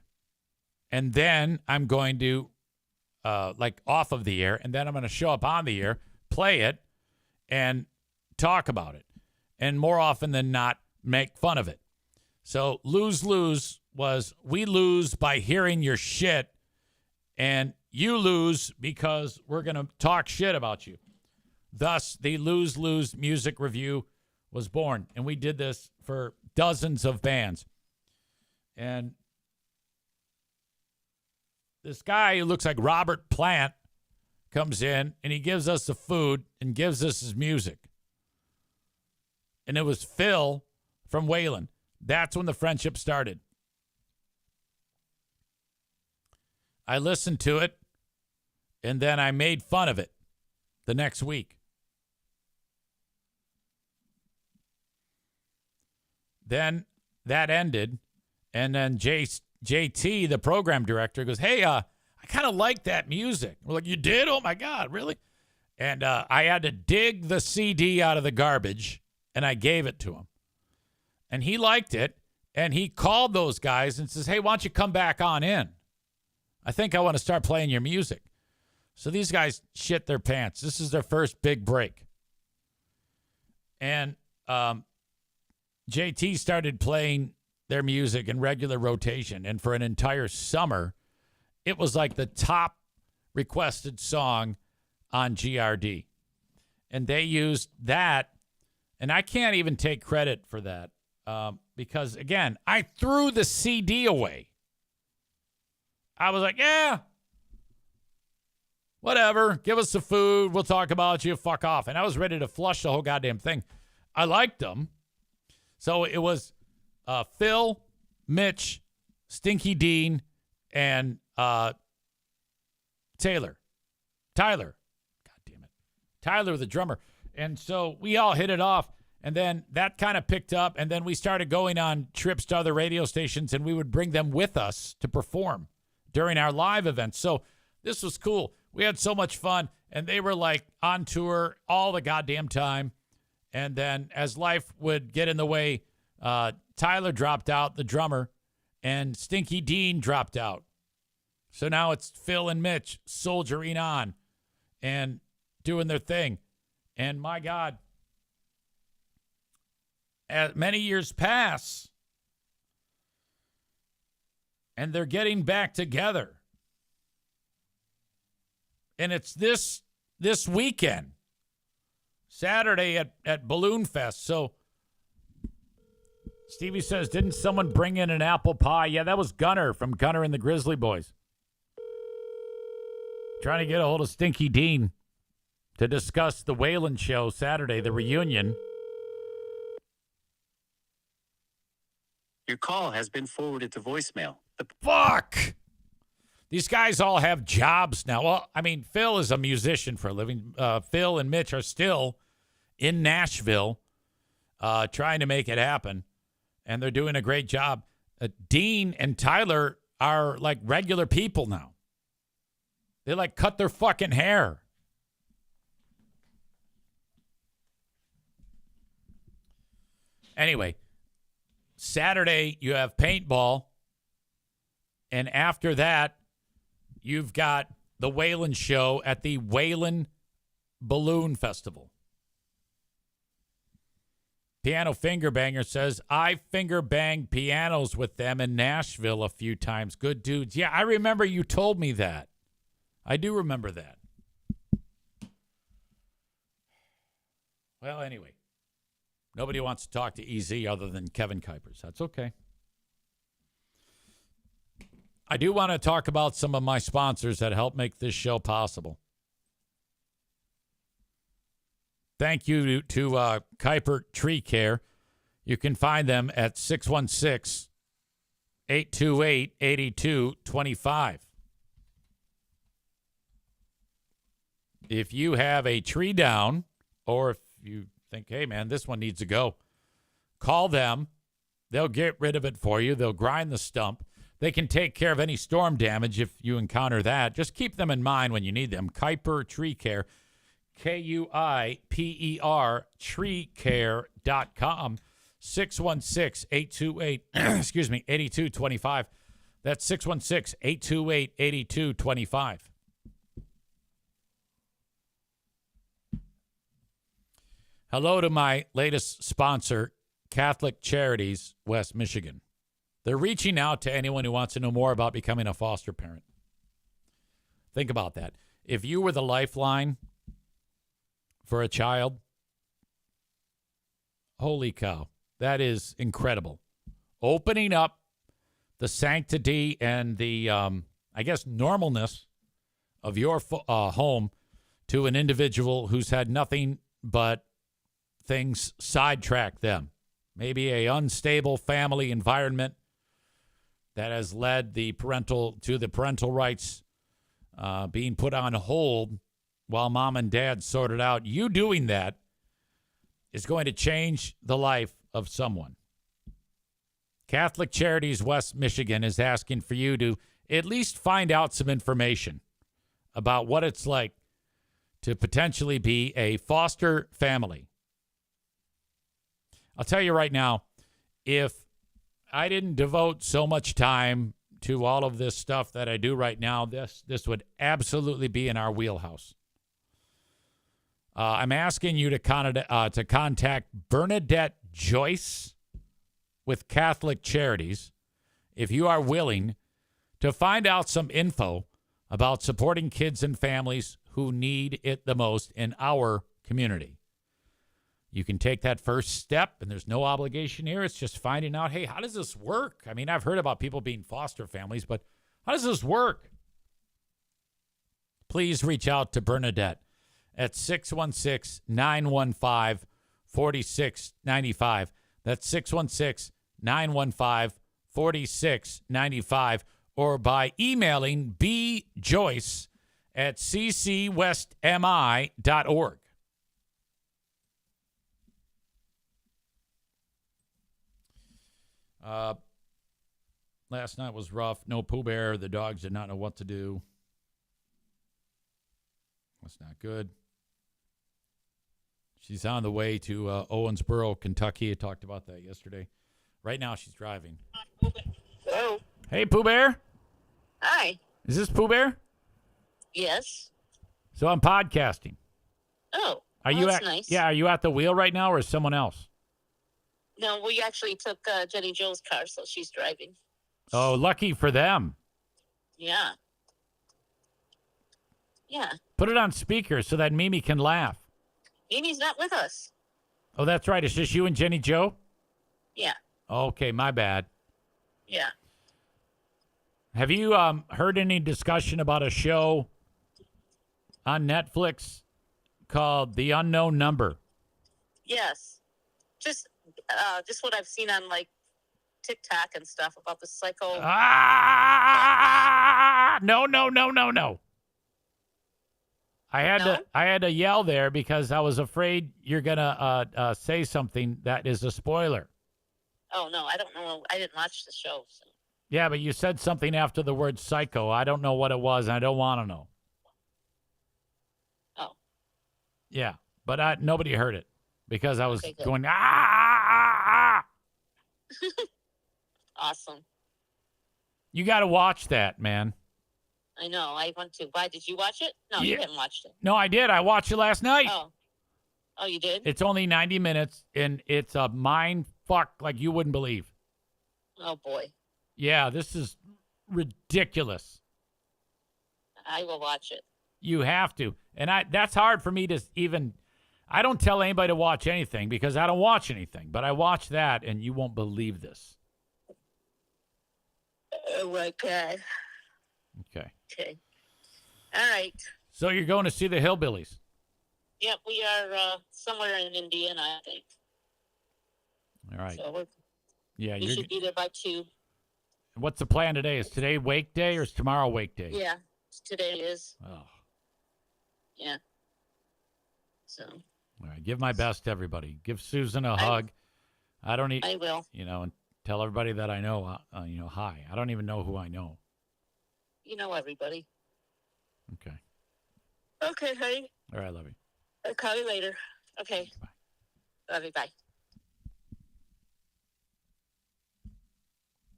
And then I'm going to, off of the air. And then I'm going to show up on the air, play it, and talk about it. And more often than not, make fun of it. So lose-lose was we lose by hearing your shit, and you lose because we're going to talk shit about you. Thus, the lose-lose music review was born. And we did this for dozens of bands. And this guy who looks like Robert Plant comes in, and he gives us the food and gives us his music. And it was Phil from Wayland. That's when the friendship started. I listened to it, and then I made fun of it the next week. Then that ended, and then JT, the program director, goes, hey, I kind of like that music. We're like, you did? Oh, my God, really? And I had to dig the CD out of the garbage, and I gave it to him. And he liked it, and he called those guys and says, hey, why don't you come back on in? I think I want to start playing your music. So these guys shit their pants. This is their first big break. And JT started playing their music in regular rotation. And for an entire summer, it was like the top requested song on GRD. And they used that. And I can't even take credit for that because, again, I threw the CD away. I was like, yeah, whatever. Give us the food. We'll talk about you. Fuck off. And I was ready to flush the whole goddamn thing. I liked them. So it was Phil, Mitch, Stinky Dean, and Tyler. God damn it. Tyler, the drummer. And so we all hit it off. And then that kind of picked up. And then we started going on trips to other radio stations, and we would bring them with us to perform during our live events. So this was cool. We had so much fun. And they were like on tour all the goddamn time. And then as life would get in the way, Tyler dropped out, the drummer, and Stinky Dean dropped out. So now it's Phil and Mitch soldiering on and doing their thing. And my God, as many years pass, and they're getting back together. And it's this weekend, Saturday at Balloon Fest. So Stevie says, didn't someone bring in an apple pie? Yeah, that was Gunner from Gunner and the Grizzly Boys. Trying to get a hold of Stinky Dean to discuss the Wayland show Saturday, the reunion. Your call has been forwarded to voicemail. Fuck! These guys all have jobs now. Well, I mean, Phil is a musician for a living. Phil and Mitch are still in Nashville trying to make it happen, and they're doing a great job. Dean and Tyler are like regular people now. They like cut their fucking hair. Anyway, Saturday you have paintball, and after that you've got the Wayland show at the Wayland Balloon Festival. Piano Finger Banger says, I finger banged pianos with them in Nashville a few times. Good dudes. Yeah, I remember you told me that. I do remember that. Well, anyway. Nobody wants to talk to EZ other than Kevin Kuipers. That's okay. I do want to talk about some of my sponsors that help make this show possible. Thank you to Kuiper Tree Care. You can find them at 616-828-8225. If you have a tree down, or if you think, hey, man, this one needs to go, call them. They'll get rid of it for you. They'll grind the stump. They can take care of any storm damage if you encounter that. Just keep them in mind when you need them. Kuiper Tree Care, KUIPER, treecare.com, 616-828, 8225. That's 616-828-8225. Hello to my latest sponsor, Catholic Charities, West Michigan. They're reaching out to anyone who wants to know more about becoming a foster parent. Think about that. If you were the lifeline for a child, holy cow, that is incredible. Opening up the sanctity and the, normalness of your home to an individual who's had nothing but things sidetrack them. Maybe a unstable family environment that has led the parental rights being put on hold while mom and dad sort it out. You doing that is going to change the life of someone. Catholic Charities West Michigan is asking for you to at least find out some information about what it's like to potentially be a foster family. I'll tell you right now, if I didn't devote so much time to all of this stuff that I do right now, this would absolutely be in our wheelhouse. I'm asking you to contact Bernadette Joyce with Catholic Charities if you are willing to find out some info about supporting kids and families who need it the most in our community. You can take that first step, and there's no obligation here. It's just finding out, hey, how does this work? I mean, I've heard about people being foster families, but how does this work? Please reach out to Bernadette at 616-915-4695. That's 616-915-4695, or by emailing bjoyce at ccwestmi.org. Last night was rough. No Pooh Bear. The dogs did not know what to do. That's not good. She's on the way to Owensboro, Kentucky. I talked about that yesterday. Right now, she's driving. Hello. Hey, Pooh Bear. Hi. Is this Pooh Bear? Yes. So I'm podcasting. Oh. Are you that's at? nice. Yeah. Are you at the wheel right now, or is someone else? No, we actually took Jenny Jo's car, so she's driving. Oh, lucky for them. Yeah. Yeah. Put it on speaker so that Mimi can laugh. Mimi's not with us. Oh, that's right. It's just you and Jenny Jo? Yeah. Okay, my bad. Yeah. Have you heard any discussion about a show on Netflix called The Unknown Number? Yes. Just what I've seen on like TikTok and stuff about the psycho. No. I had to yell there because I was afraid you're gonna say something that is a spoiler. Oh no, I don't know. I didn't watch the show. So. Yeah, but you said something after the word psycho. I don't know what it was, and I don't want to know. Oh. Yeah, but nobody heard it because I was Okay, going, Awesome. You got to watch that, man. I know. I want to. Why did you watch it? No, Yeah. you haven't watched it. No, I did. I watched it last night. Oh, you did? It's only 90 minutes, and it's a mind fuck like you wouldn't believe. Oh boy. Yeah, this is ridiculous. I will watch it. You have to. And that's hard for me to even, I don't tell anybody to watch anything because I don't watch anything, but I watch that and you won't believe this. Oh my God. Okay. Okay. All right. So you're going to see the Hillbillies? Yep, we are somewhere in Indiana, I think. All right. So Yeah, we should be there by 2. What's the plan today? Is today wake day or is tomorrow wake day? Yeah, today is. Oh. Yeah. So. All right. Give my best to everybody. Give Susan a hug. I don't need. I will. And Tell everybody that I know, hi. I don't even know who I know. You know everybody. Okay. Okay, honey. All right, love you. I'll call you later. Okay. Bye. Love you. Bye.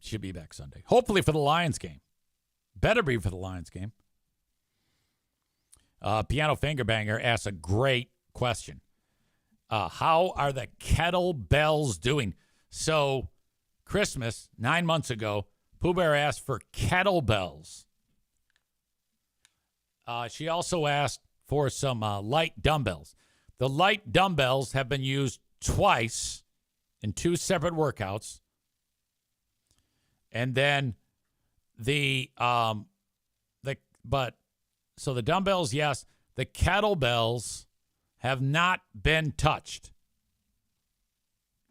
Should be back Sunday. Hopefully for the Lions game. Better be for the Lions game. Piano Finger Banger asks a great question. How are the kettlebells doing? So, Christmas, 9 months ago, Pooh Bear asked for kettlebells. She also asked for some light dumbbells. The light dumbbells have been used twice in 2 separate workouts. And then the dumbbells, yes. The kettlebells have not been touched.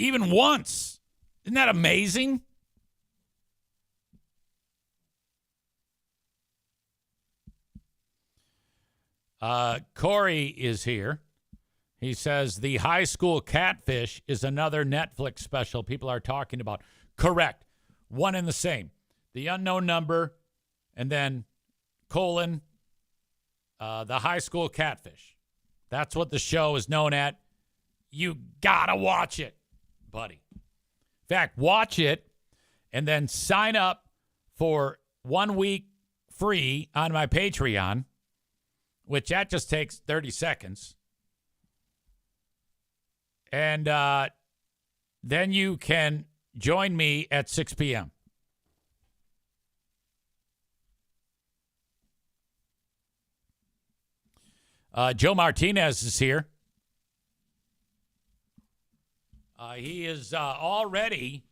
Even once. Isn't that amazing? Corey is here. He says the high school catfish is another Netflix special people are talking about. Correct. One and the same. The unknown number, and then colon, the high school catfish. That's what the show is known at. You gotta watch it, buddy. In fact, watch it and then sign up for 1 week free on my Patreon, which that just takes 30 seconds. And then you can join me at 6 p.m. Joe Martinez is here. He is already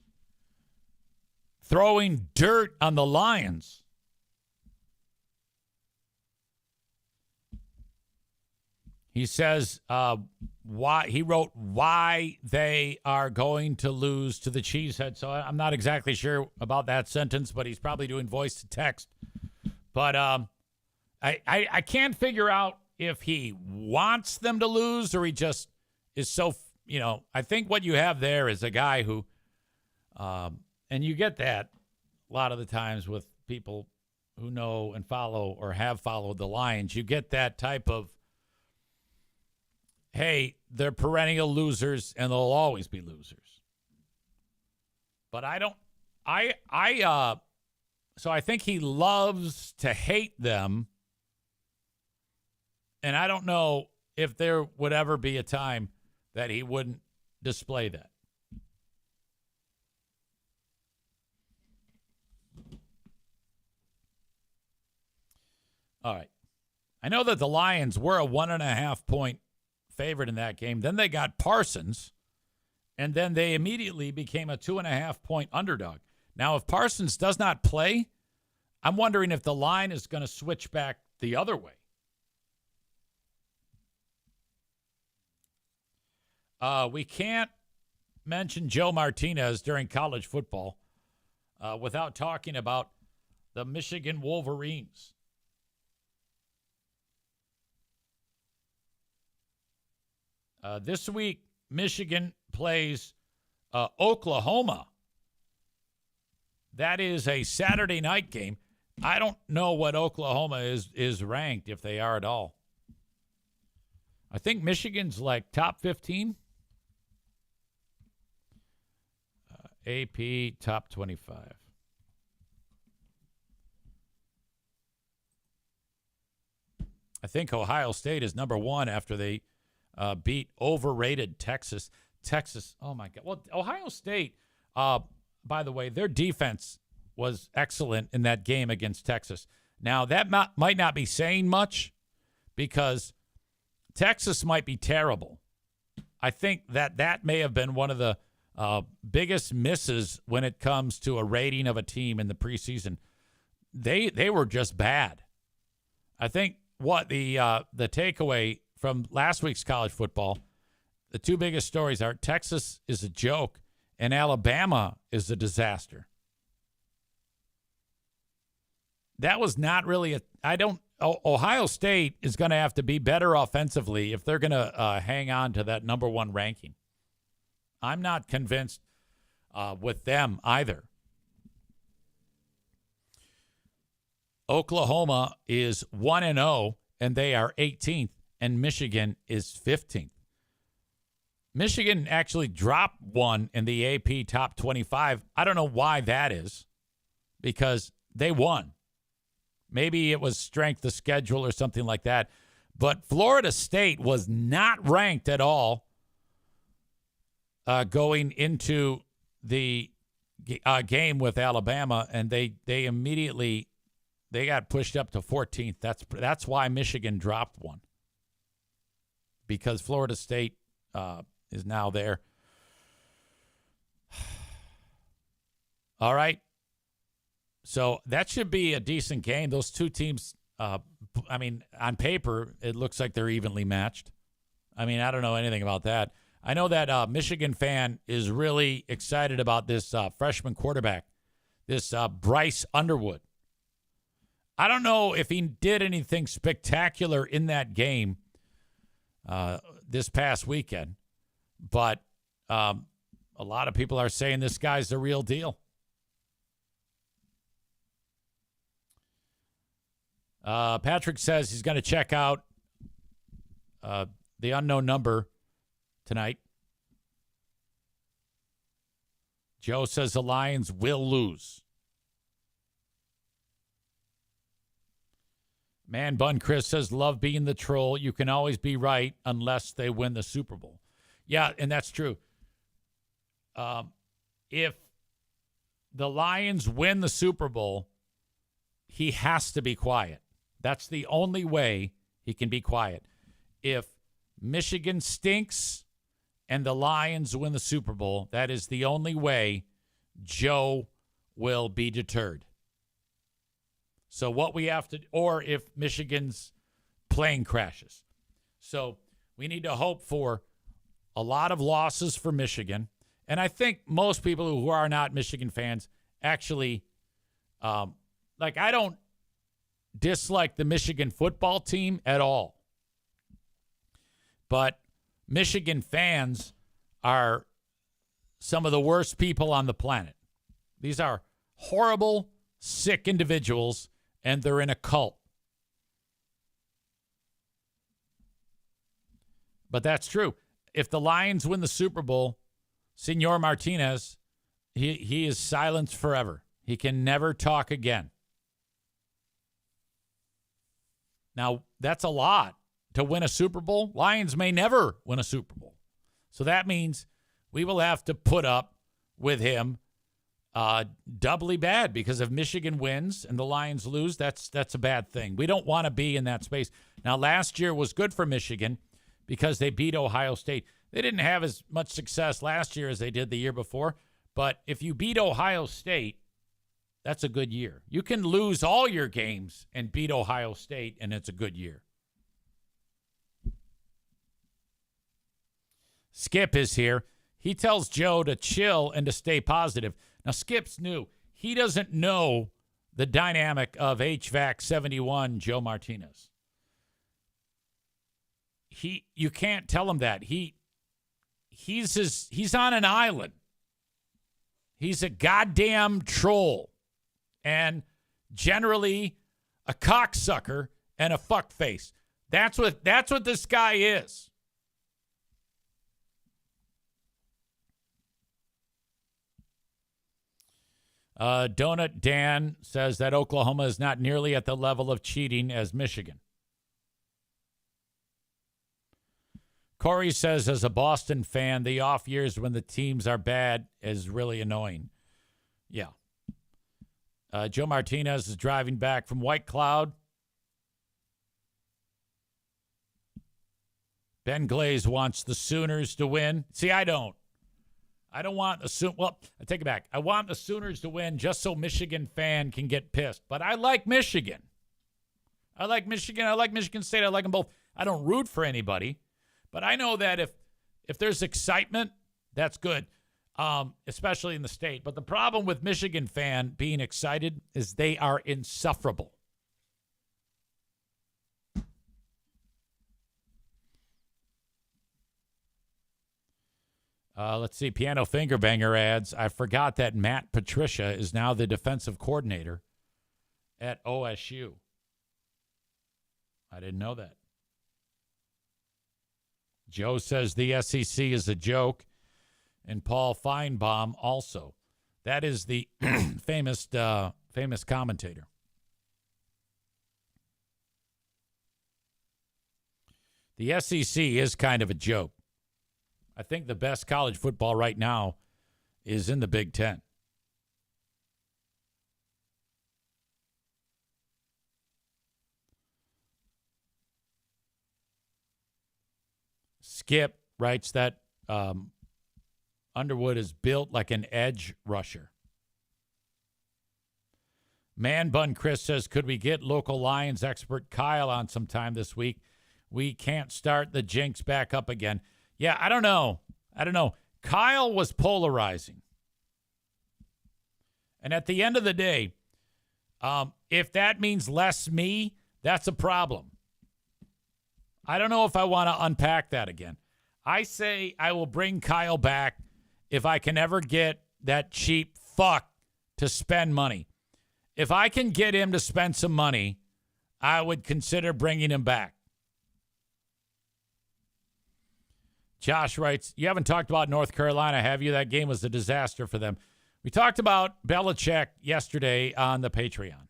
throwing dirt on the Lions. He says why they are going to lose to the Cheesehead. So I'm not exactly sure about that sentence, but he's probably doing voice to text. But I can't figure out if he wants them to lose or he just is so, I think what you have there is a guy who, and you get that a lot of the times with people who know and follow or have followed the Lions. You get that type of, hey, they're perennial losers and they'll always be losers. But so I think he loves to hate them. And I don't know if there would ever be a time that he wouldn't display that. All right. I know that the Lions were a 1.5 point favorite in that game. Then they got Parsons, and then they immediately became a 2.5 point underdog. Now, if Parsons does not play, I'm wondering if the line is going to switch back the other way. We can't mention Joe Martinez during college football without talking about the Michigan Wolverines. This week, Michigan plays Oklahoma. That is a Saturday night game. I don't know what Oklahoma is ranked, if they are at all. I think Michigan's like top 15. AP top 25. I think Ohio State is number 1 after they beat overrated Texas. Oh, my God. Well, Ohio State, by the way, their defense was excellent in that game against Texas. Now, that might not be saying much because Texas might be terrible. I think that may have been one of the biggest misses when it comes to a rating of a team in the preseason. They were just bad. I think what the takeaway from last week's college football, the 2 biggest stories are Texas is a joke and Alabama is a disaster. That was not really Ohio State is going to have to be better offensively if they're going to hang on to that number 1 ranking. I'm not convinced with them either. Oklahoma is 1-0, and they are 18th, and Michigan is 15th. Michigan actually dropped one in the AP top 25. I don't know why that is, because they won. Maybe it was strength of schedule or something like that. But Florida State was not ranked at all going into the game with Alabama, and they immediately got pushed up to 14th. That's why Michigan dropped one, because Florida State is now there. All right. So that should be a decent game. Those two teams, on paper, it looks like they're evenly matched. I don't know anything about that. I know that Michigan fan is really excited about this freshman quarterback, this Bryce Underwood. I don't know if he did anything spectacular in that game this past weekend, but a lot of people are saying this guy's the real deal. Patrick says he's going to check out the unknown number tonight. Joe says the Lions will lose. Man Bun Chris says, love being the troll. You can always be right unless they win the Super Bowl. Yeah, and that's true. If the Lions win the Super Bowl, he has to be quiet. That's the only way he can be quiet. If Michigan stinks and the Lions win the Super Bowl, that is the only way Joe will be deterred. So what we have to, or if Michigan's plane crashes. So we need to hope for a lot of losses for Michigan. And I think most people who are not Michigan fans actually, I don't dislike the Michigan football team at all. But Michigan fans are some of the worst people on the planet. These are horrible, sick individuals, and they're in a cult. But that's true. If the Lions win the Super Bowl, Senor Martinez, he is silenced forever. He can never talk again. Now, that's a lot to win a Super Bowl. Lions may never win a Super Bowl. So that means we will have to put up with him doubly bad, because if Michigan wins and the Lions lose, that's a bad thing. We don't want to be in that space. Now, last year was good for Michigan because they beat Ohio State. They didn't have as much success last year as they did the year before, but if you beat Ohio State, that's a good year. You can lose all your games and beat Ohio State, and it's a good year. Skip is here. He tells Joe to chill and to stay positive. Now, Skip's new. He doesn't know the dynamic of HVAC 71 Joe Martinez. You can't tell him that. He's on an island. He's a goddamn troll. And generally a cocksucker and a fuckface. That's what this guy is. Donut Dan says that Oklahoma is not nearly at the level of cheating as Michigan. Corey says, as a Boston fan, the off years when the teams are bad is really annoying. Yeah. Joe Martinez is driving back from White Cloud. Ben Glaze wants the Sooners to win. See, I don't. I don't want the Sooners. Well, I take it back. I want the Sooners to win just so Michigan fan can get pissed. But I like Michigan. I like Michigan. I like Michigan State. I like them both. I don't root for anybody. But I know that if there's excitement, that's good, especially in the state. But the problem with Michigan fan being excited is they are insufferable. Let's see. Piano Finger Banger adds, I forgot that Matt Patricia is now the defensive coordinator at OSU. I didn't know that. Joe says the SEC is a joke. And Paul Feinbaum also. That is the famous commentator. The SEC is kind of a joke. I think the best college football right now is in the Big Ten. Skip writes that Underwood is built like an edge rusher. Man Bun Chris says, could we get local Lions expert Kyle on sometime this week? We can't start the jinx back up again. Yeah, I don't know. Kyle was polarizing. And at the end of the day, if that means less me, that's a problem. I don't know if I want to unpack that again. I say I will bring Kyle back if I can ever get that cheap fuck to spend money. If I can get him to spend some money, I would consider bringing him back. Josh writes, you haven't talked about North Carolina, have you? That game was a disaster for them. We talked about Belichick yesterday on the Patreon.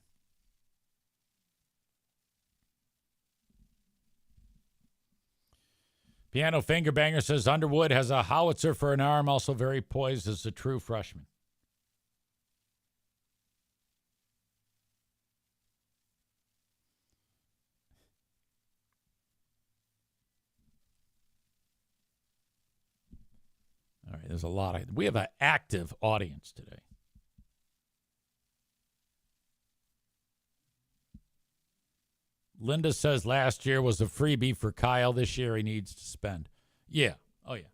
Piano Finger Banger says Underwood has a howitzer for an arm, also very poised as a true freshman. All right, there's a lot of. We have an active audience today. Linda says last year was a freebie for Kyle. This year he needs to spend. Yeah. Oh, yeah.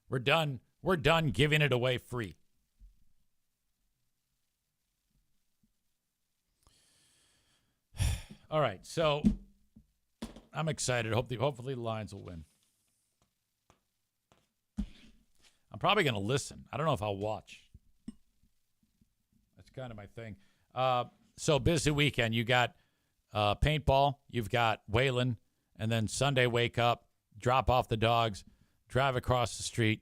We're done. We're done giving it away free. All right. So I'm excited. Hopefully the Lions will win. I'm probably going to listen. I don't know if I'll watch. That's kind of my thing. So busy weekend. You got paintball, you've got Whalen, and then Sunday wake up, drop off the dogs, drive across the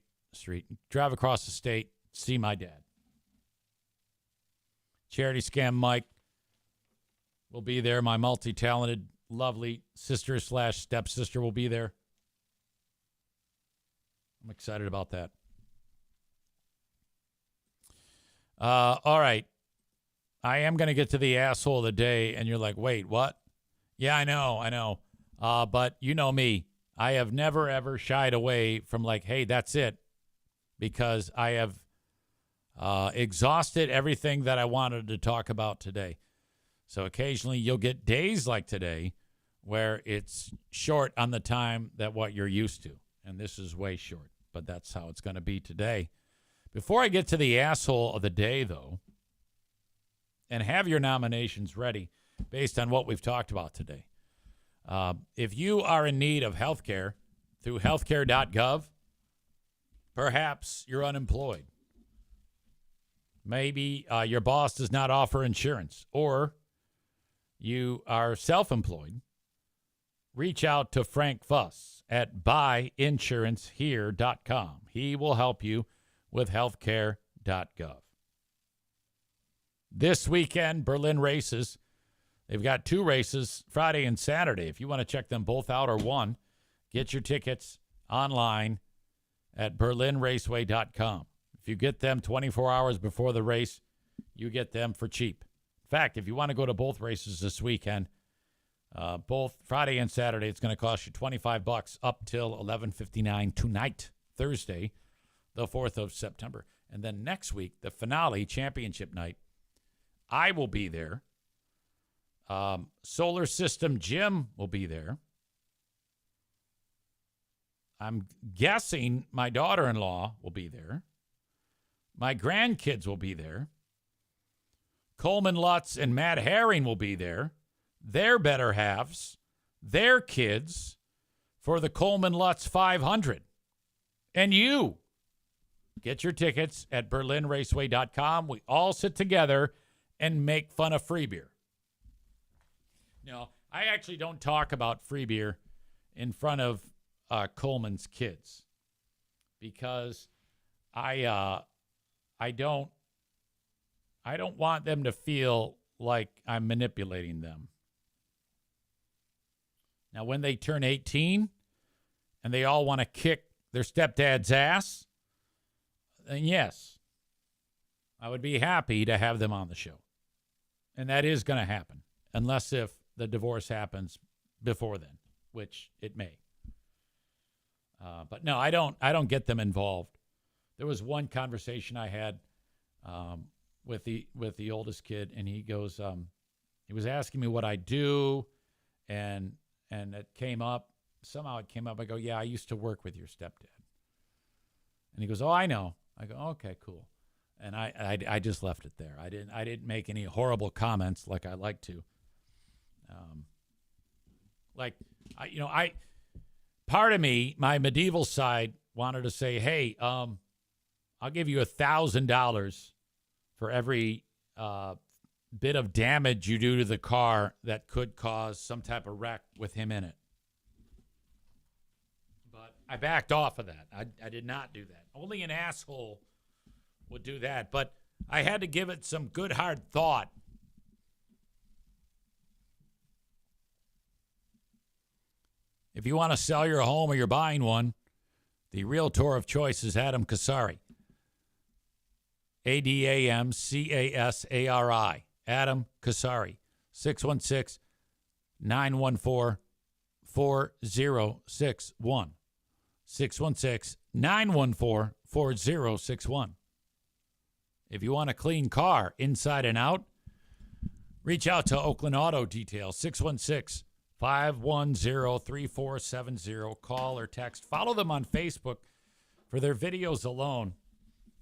drive across the state, see my dad. Charity Scam Mike will be there. My multi-talented, lovely sister/stepsister will be there. I'm excited about that. All right. I am going to get to the asshole of the day, and you're like, wait, what? Yeah, I know. But you know me. I have never, ever shied away from like, hey, that's it, because I have exhausted everything that I wanted to talk about today. So occasionally you'll get days like today where it's short on the time that what you're used to, and this is way short, but that's how it's going to be today. Before I get to the asshole of the day, though, and have your nominations ready based on what we've talked about today. If you are in need of health care through healthcare.gov, perhaps you're unemployed. Maybe your boss does not offer insurance, or you are self-employed. Reach out to Frank Fuss at buyinsurancehere.com. He will help you with healthcare.gov. This weekend, Berlin races. They've got 2 races, Friday and Saturday. If you want to check them both out or one, get your tickets online at berlinraceway.com. If you get them 24 hours before the race, you get them for cheap. In fact, if you want to go to both races this weekend, both Friday and Saturday, it's going to cost you $25 up till 11:59 tonight, Thursday, the 4th of September. And then next week, the finale, championship night, I will be there. Solar System Jim will be there. I'm guessing my daughter-in-law will be there. My grandkids will be there. Coleman Lutz and Matt Herring will be there. Their better halves, their kids, for the Coleman Lutz 500. And you, Get your tickets at berlinraceway.com. We all sit together and make fun of free beer. No, I actually don't talk about free beer in front of Coleman's kids because I don't want them to feel like I'm manipulating them. Now, when they turn 18 and they all want to kick their stepdad's ass, then yes, I would be happy to have them on the show. And that is going to happen, unless if the divorce happens before then, which it may. But no, I don't get them involved. There was one conversation I had with the oldest kid, and he goes, he was asking me what I do, and it came up. Somehow it came up. I go, yeah, I used to work with your stepdad. And he goes, oh, I know. I go, okay, cool. And I just left it there. I didn't make any horrible comments like I like to. Part of me, my medieval side, wanted to say, hey, I'll give you $1,000 for every bit of damage you do to the car that could cause some type of wreck with him in it. But I backed off of that. I did not do that. Only an asshole would do that. But I had to give it some good hard thought. If you want to sell your home or you're buying one, the realtor of choice is Adam Casari. ADAMCASARI. Adam Casari. 616-914-4061. 616-914-4061. If you want a clean car inside and out, reach out to Oakland Auto Detail. 616-510-3470. Call or text. Follow them on Facebook for their videos alone.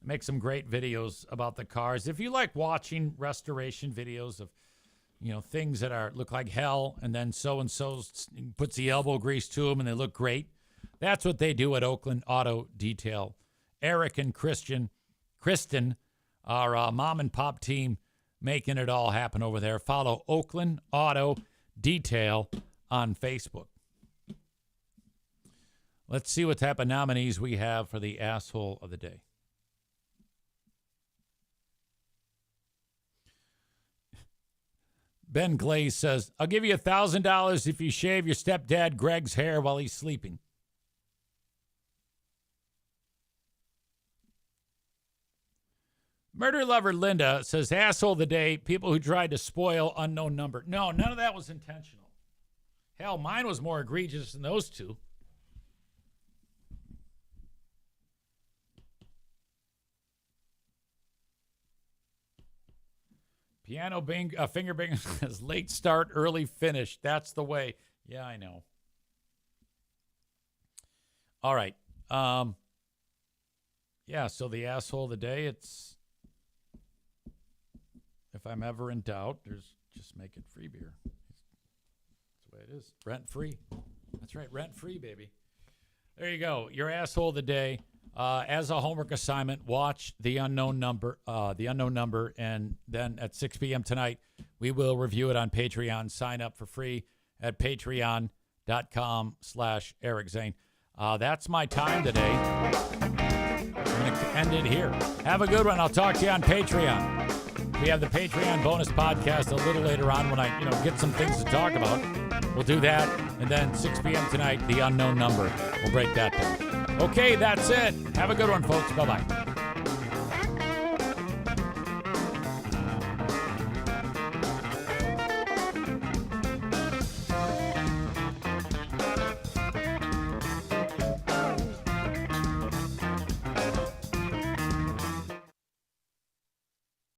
Make some great videos about the cars. If you like watching restoration videos of, things that look like hell, and then so-and-so puts the elbow grease to them and they look great, that's what they do at Oakland Auto Detail. Eric and Kristen, our mom and pop team, making it all happen over there. Follow Oakland Auto Detail on Facebook. Let's see what type of nominees we have for the asshole of the day. Ben Glaze says, I'll give you $1,000 if you shave your stepdad Greg's hair while he's sleeping. Murder lover Linda says, asshole of the day, people who tried to spoil unknown number. No, none of that was intentional. Hell, mine was more egregious than those two. Piano finger bing says, late start, early finish. That's the way. Yeah, I know. All right. Yeah, so the asshole of the day, it's, if I'm ever in doubt, just make it free beer. That's the way it is. Rent free. That's right, rent free, baby. There you go. Your asshole of the day. As a homework assignment, watch The Unknown Number, and then at 6 p.m. tonight, we will review it on Patreon. Sign up for free at patreon.com/Eric Zane. That's my time today. I'm going to end it here. Have a good one. I'll talk to you on Patreon. We have the Patreon bonus podcast a little later on when I get some things to talk about. We'll do that. And then 6 p.m. tonight, The Unknown Number. We'll break that down. Okay, that's it. Have a good one, folks. Bye-bye.